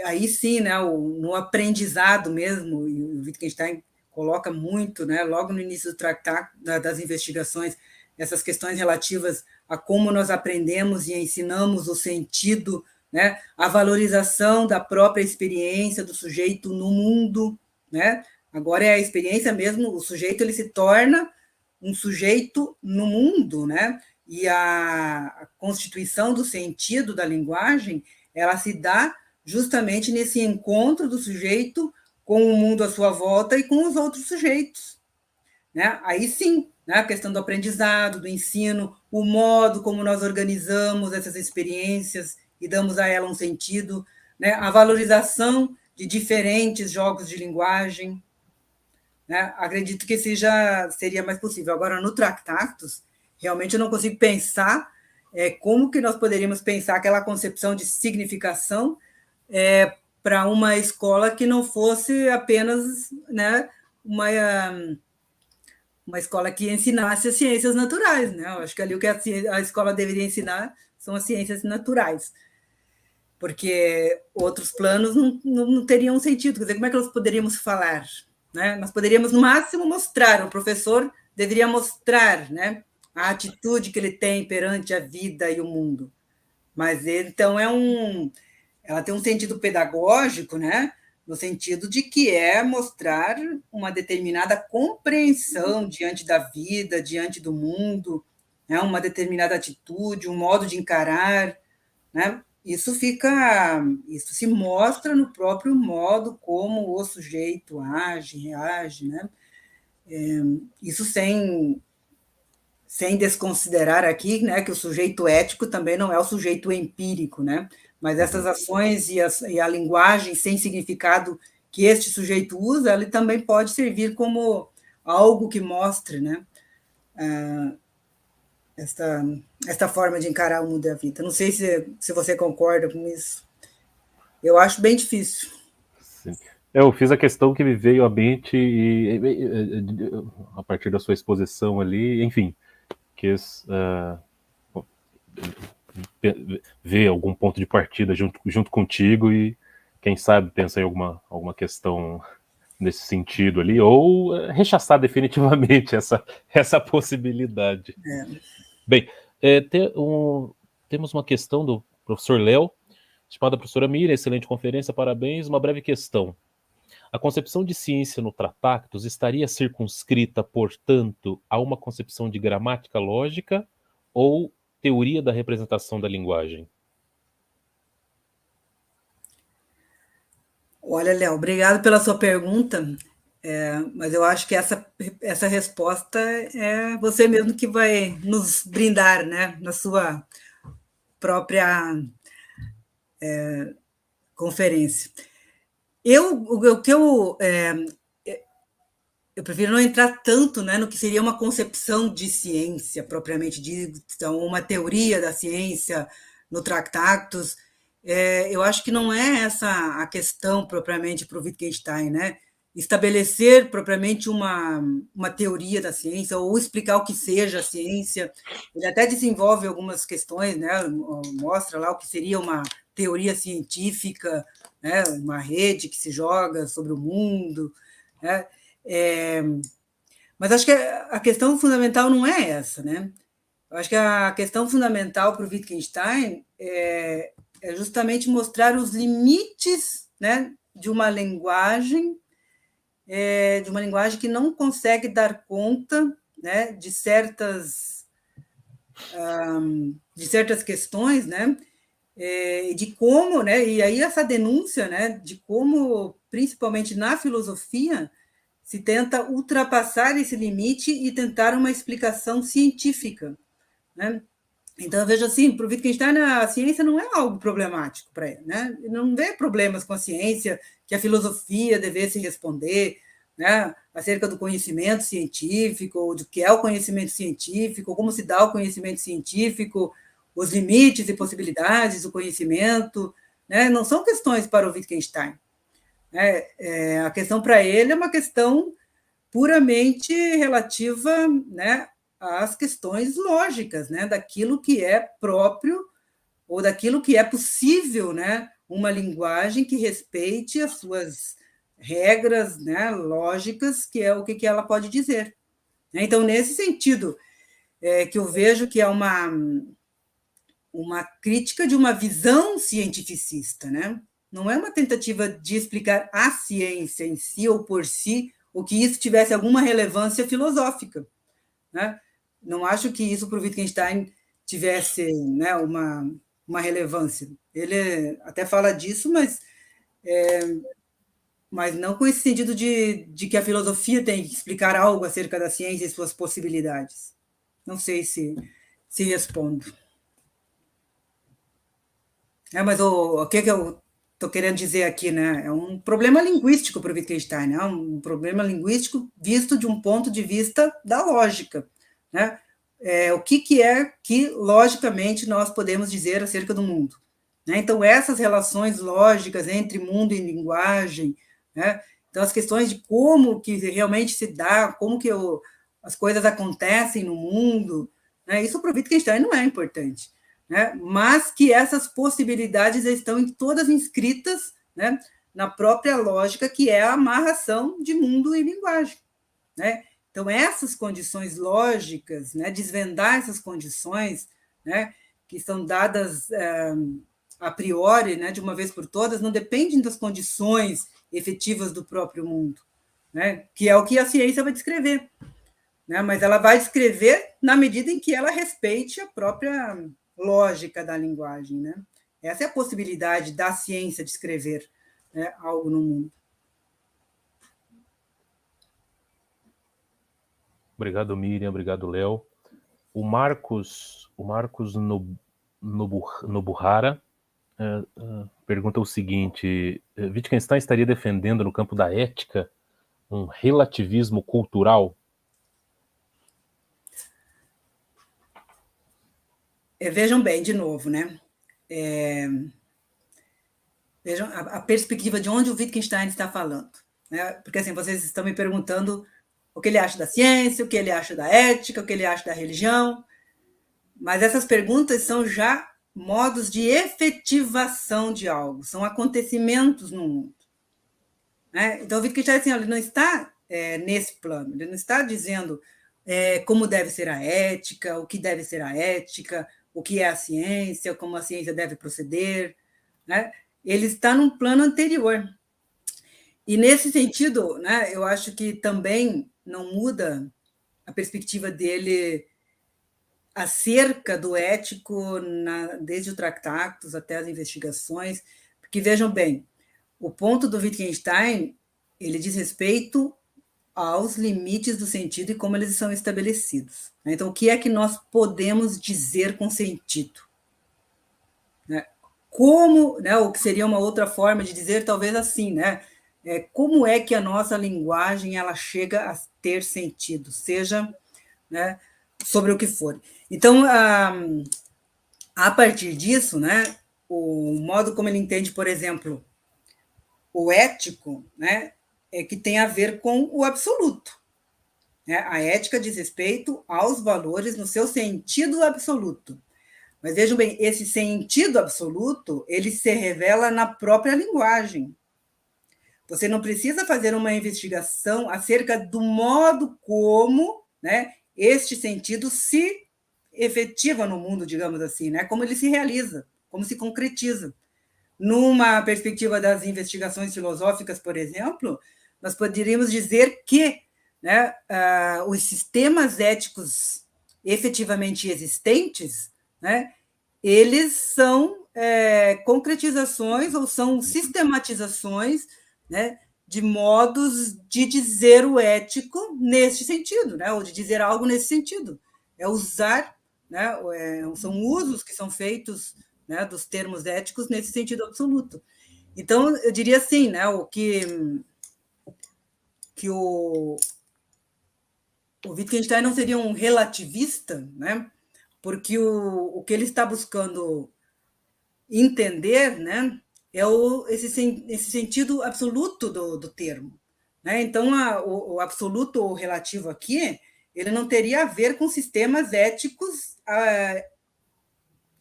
aí sim, né, no aprendizado mesmo, e o Wittgenstein coloca muito, né, logo no início do tratado, das investigações, essas questões relativas a como nós aprendemos e ensinamos o sentido, né, a valorização da própria experiência do sujeito no mundo, né? Agora é a experiência mesmo, o sujeito ele se torna um sujeito no mundo, né? E a constituição do sentido da linguagem, ela se dá justamente nesse encontro do sujeito com o mundo à sua volta e com os outros sujeitos. Né? Aí sim, né, a questão do aprendizado, do ensino, o modo como nós organizamos essas experiências e damos a ela um sentido, né, a valorização de diferentes jogos de linguagem. Né? Acredito que seria mais possível. Agora, no Tractatus, realmente eu não consigo pensar como que nós poderíamos pensar aquela concepção de significação para uma escola que não fosse apenas, né, uma escola que ensinasse as ciências naturais. Né? Eu acho que ali o que a escola deveria ensinar são as ciências naturais, porque outros planos não teriam sentido. Quer dizer, como é que nós poderíamos falar? Né? Nós poderíamos, no máximo, mostrar, o professor deveria mostrar, né, a atitude que ele tem perante a vida e o mundo. Mas, então, ela tem um sentido pedagógico, né, no sentido de que é mostrar uma determinada compreensão diante da vida, diante do mundo, né, uma determinada atitude, um modo de encarar, né? Isso se mostra no próprio modo como o sujeito age, reage, né? Isso sem desconsiderar aqui, né, que o sujeito ético também não é o sujeito empírico, né? Mas essas ações e a linguagem sem significado que este sujeito usa, ele também pode servir como algo que mostre, né, esta forma de encarar o mundo e a vida. Não sei se você concorda com isso. Eu acho bem difícil. Sim. Eu fiz a questão que me veio à mente a partir da sua exposição ali, enfim, quis ver algum ponto de partida junto contigo e, quem sabe, pensar em alguma questão nesse sentido ali, ou rechaçar definitivamente essa possibilidade. Bem, temos uma questão do professor Léo, estimada professora Miriam, excelente conferência, parabéns. Uma breve questão. A concepção de ciência no Tratactus estaria circunscrita, portanto, a uma concepção de gramática lógica ou teoria da representação da linguagem? Olha, Léo, obrigado pela sua pergunta, mas eu acho que essa resposta é você mesmo que vai nos brindar, né, na sua própria conferência. Eu prefiro não entrar tanto, né, no que seria uma concepção de ciência, propriamente dita, então, uma teoria da ciência no Tractatus. Eu acho que não é essa a questão propriamente para o Wittgenstein, né? Estabelecer propriamente uma teoria da ciência ou explicar o que seja a ciência. Ele até desenvolve algumas questões, né? Mostra lá o que seria uma teoria científica, né? Uma rede que se joga sobre o mundo, né? Mas acho que a questão fundamental não é essa, né? Eu acho que a questão fundamental para o Wittgenstein é justamente mostrar os limites, né, de uma linguagem que não consegue dar conta, né, de certas questões, né, de como, né, e aí essa denúncia, né, de como, principalmente na filosofia, se tenta ultrapassar esse limite e tentar uma explicação científica, né? Então, eu vejo assim, para o Wittgenstein, a ciência não é algo problemático para ele, né? Ele não vê problemas com a ciência que a filosofia devesse responder, né? Acerca do conhecimento científico, ou do que é o conhecimento científico, como se dá o conhecimento científico, os limites e possibilidades do conhecimento, né? Não são questões para o Wittgenstein. A questão para ele é uma questão puramente relativa, né, às questões lógicas, né, daquilo que é próprio ou daquilo que é possível, né, uma linguagem que respeite as suas regras, né, lógicas, que é o que ela pode dizer. Então, nesse sentido, que eu vejo que é uma crítica de uma visão cientificista, né? Não é uma tentativa de explicar a ciência em si ou por si, ou que isso tivesse alguma relevância filosófica, né? Não acho que isso para o Wittgenstein tivesse, né, uma relevância. Ele até fala disso, mas não com esse sentido de que a filosofia tem que explicar algo acerca da ciência e suas possibilidades. Não sei se respondo. Mas o que eu estou querendo dizer aqui, né? É um problema linguístico para o Wittgenstein, né? Um problema linguístico visto de um ponto de vista da lógica, né? O que é que, logicamente, nós podemos dizer acerca do mundo, né? Então, essas relações lógicas entre mundo e linguagem, né? Então, as questões de como que realmente se dá, como que as coisas acontecem no mundo, né? Isso para o Wittgenstein não é importante, né? Mas que essas possibilidades estão todas inscritas, né, na própria lógica, que é a amarração de mundo e linguagem, né? Então, essas condições lógicas, né, desvendar essas condições, né, que são dadas a priori, né, de uma vez por todas, não dependem das condições efetivas do próprio mundo, né, que é o que a ciência vai descrever, né, mas ela vai descrever na medida em que ela respeite a própria lógica da linguagem, né? Essa é a possibilidade da ciência de escrever, né, algo no mundo. Obrigado, Miriam. Obrigado, Léo. O Marcos Nobuhara pergunta o seguinte: Wittgenstein estaria defendendo no campo da ética um relativismo cultural? Vejam bem, de novo, né? Vejam a perspectiva de onde o Wittgenstein está falando, né? Porque assim, vocês estão me perguntando o que ele acha da ciência, o que ele acha da ética, o que ele acha da religião, mas essas perguntas são já modos de efetivação de algo, são acontecimentos no mundo, né? Então, o Wittgenstein assim, ele não está nesse plano, ele não está dizendo como deve ser a ética, o que deve ser a ética, o que é a ciência, como a ciência deve proceder, né? Ele está num plano anterior. E nesse sentido, né, eu acho que também não muda a perspectiva dele acerca do ético, desde o Tractatus até as investigações, porque vejam bem, o ponto do Wittgenstein, ele diz respeito aos limites do sentido e como eles são estabelecidos. Então, o que é que nós podemos dizer com sentido? Como, né, o que seria uma outra forma de dizer, talvez assim, né? Como é que a nossa linguagem ela chega a ter sentido, seja, né, sobre o que for. Então, a partir disso, né, o modo como ele entende, por exemplo, o ético, né, é que tem a ver com o absoluto. Né? A ética diz respeito aos valores no seu sentido absoluto. Mas vejam bem, esse sentido absoluto, ele se revela na própria linguagem. Você não precisa fazer uma investigação acerca do modo como, né, este sentido se efetiva no mundo, digamos assim, né, como ele se realiza, como se concretiza. Numa perspectiva das investigações filosóficas, por exemplo, nós poderíamos dizer que, né, os sistemas éticos efetivamente existentes, né, eles são concretizações ou são sistematizações, né, de modos de dizer o ético neste sentido, né, ou de dizer algo nesse sentido. É usar, né, são usos que são feitos, né, dos termos éticos nesse sentido absoluto. Então, eu diria assim, né, que o Wittgenstein não seria um relativista, né, porque o que ele está buscando entender, né, é esse sentido absoluto do termo. Né? Então, o absoluto ou relativo aqui, ele não teria a ver com sistemas éticos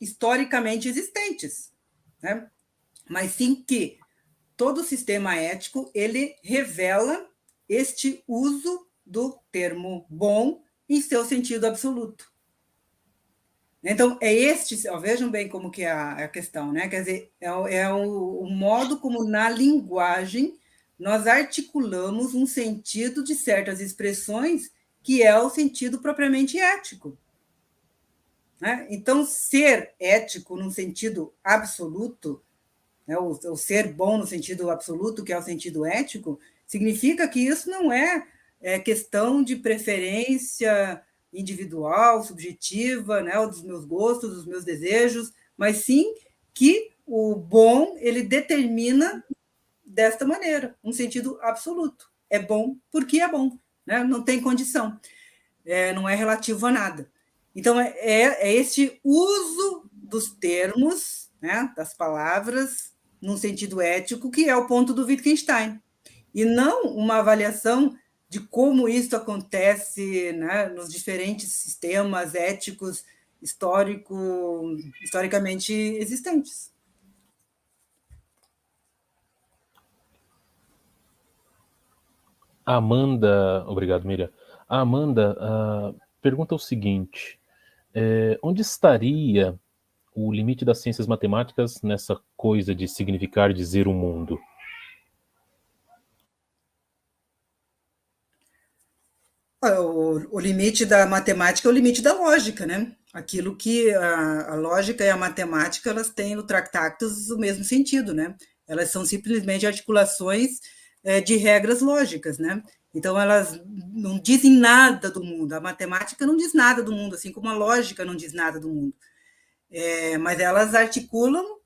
historicamente existentes, né? Mas sim que todo sistema ético ele revela este uso do termo bom em seu sentido absoluto. Então, vejam bem como que é a questão, né? Quer dizer, o modo como na linguagem nós articulamos um sentido de certas expressões que é o sentido propriamente ético. Né? Então, ser ético no sentido absoluto, né, o ser bom no sentido absoluto, que é o sentido ético, significa que isso não é questão de preferência individual, subjetiva, né, dos meus gostos, dos meus desejos, mas sim que o bom ele determina desta maneira, um sentido absoluto. É bom porque é bom, né? Não tem condição, não é relativo a nada. Então, é este uso dos termos, né, das palavras, num sentido ético, que é o ponto do Wittgenstein. E não uma avaliação de como isso acontece, né, nos diferentes sistemas éticos historicamente existentes. A Amanda, obrigado, Miriam. A Amanda pergunta o seguinte: onde estaria o limite das ciências matemáticas nessa coisa de significar dizer o mundo? O limite da matemática é o limite da lógica, né? Aquilo que a lógica e a matemática elas têm no Tractatus o mesmo sentido, né? Elas são simplesmente articulações de regras lógicas, né? Então elas não dizem nada do mundo. A matemática não diz nada do mundo, assim como a lógica não diz nada do mundo. Mas elas articulam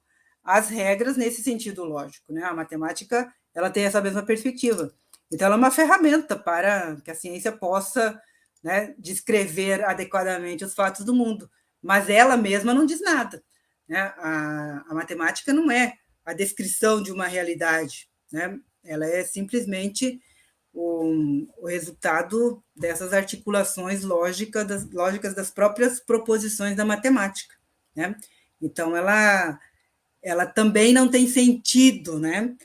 as regras nesse sentido lógico, né? A matemática ela tem essa mesma perspectiva. Então, ela é uma ferramenta para que a ciência possa, né, descrever adequadamente os fatos do mundo, mas ela mesma não diz nada. Né? A matemática não é a descrição de uma realidade, né? Ela é simplesmente o resultado dessas articulações lógicas das próprias proposições da matemática. Né? Então, ela também não tem sentido, né?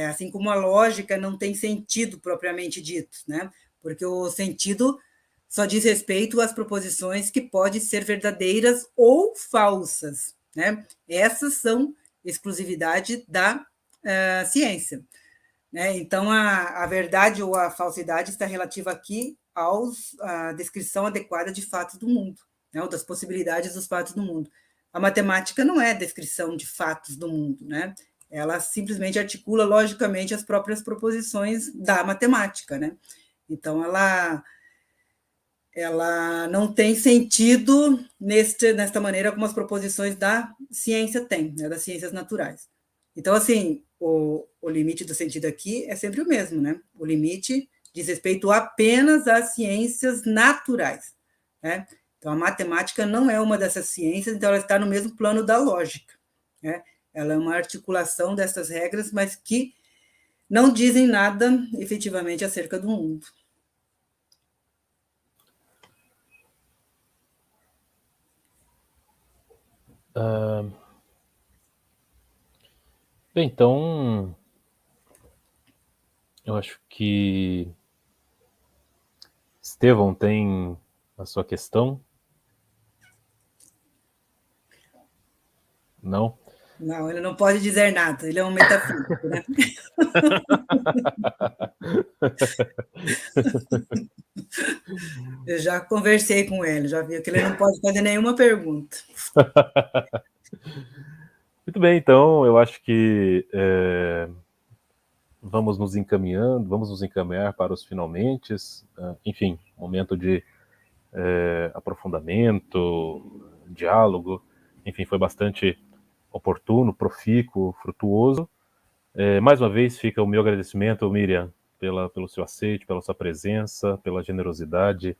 Assim como a lógica não tem sentido propriamente dito, né? Porque o sentido só diz respeito às proposições que podem ser verdadeiras ou falsas, né? Essas são exclusividade da ciência. né? Então, a verdade ou a falsidade está relativa aqui à descrição adequada de fatos do mundo, né? Ou das possibilidades dos fatos do mundo. A matemática não é descrição de fatos do mundo, né? Ela simplesmente articula logicamente as próprias proposições da matemática, né? Então, ela não tem sentido nesta maneira como as proposições da ciência têm, né, das ciências naturais. Então, assim, o limite do sentido aqui é sempre o mesmo, né? O limite diz respeito apenas às ciências naturais, né? Então, a matemática não é uma dessas ciências, então ela está no mesmo plano da lógica, né? Ela é uma articulação dessas regras, mas que não dizem nada efetivamente acerca do mundo. Bem, então, eu acho que Estevão tem a sua questão? Não? Não, ele não pode dizer nada, ele é um metafísico, né? Eu já conversei com ele, já vi que ele não pode fazer nenhuma pergunta. Muito bem, então, eu acho que vamos nos encaminhando, vamos nos encaminhar para os finalmente, enfim, momento de aprofundamento, diálogo, enfim, foi bastante oportuno, profícuo, frutuoso. Mais uma vez fica o meu agradecimento, Miriam, pelo seu aceite, pela sua presença, pela generosidade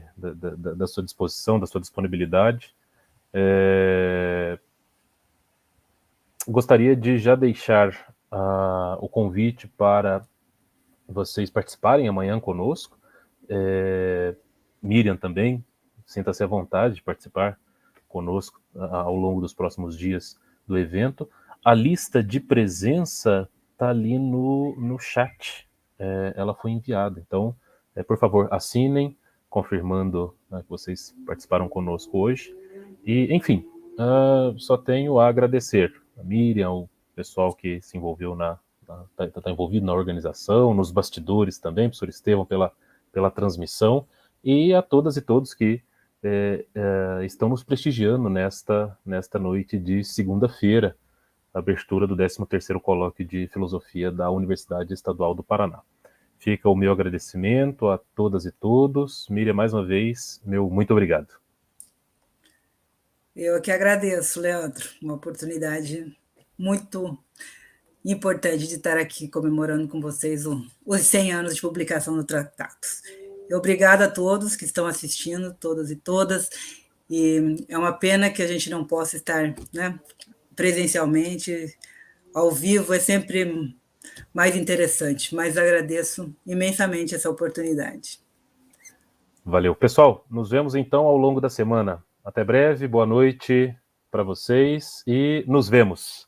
da sua disposição, da sua disponibilidade. Gostaria de já deixar o convite para vocês participarem amanhã conosco. Miriam também, sinta-se à vontade de participar conosco ao longo dos próximos dias do evento. A lista de presença está ali no chat, ela foi enviada. Então, por favor, assinem, confirmando, né, que vocês participaram conosco hoje. E, enfim, só tenho a agradecer a Miriam, o pessoal que se envolveu tá envolvido na organização, nos bastidores também, professor Estevão, pela transmissão, e a todas e todos que estão nos prestigiando nesta noite de segunda-feira, abertura do 13º Colóquio de Filosofia da Universidade Estadual do Paraná. Fica o meu agradecimento a todas e todos. Miriam, mais uma vez, meu muito obrigado. Eu que agradeço, Leandro, uma oportunidade muito importante de estar aqui comemorando com vocês os 100 anos de publicação do tratado. Obrigada a todos que estão assistindo, todas e todas, e é uma pena que a gente não possa estar, né, presencialmente, ao vivo é sempre mais interessante, mas agradeço imensamente essa oportunidade. Valeu. Pessoal, nos vemos então ao longo da semana. Até breve, boa noite para vocês e nos vemos.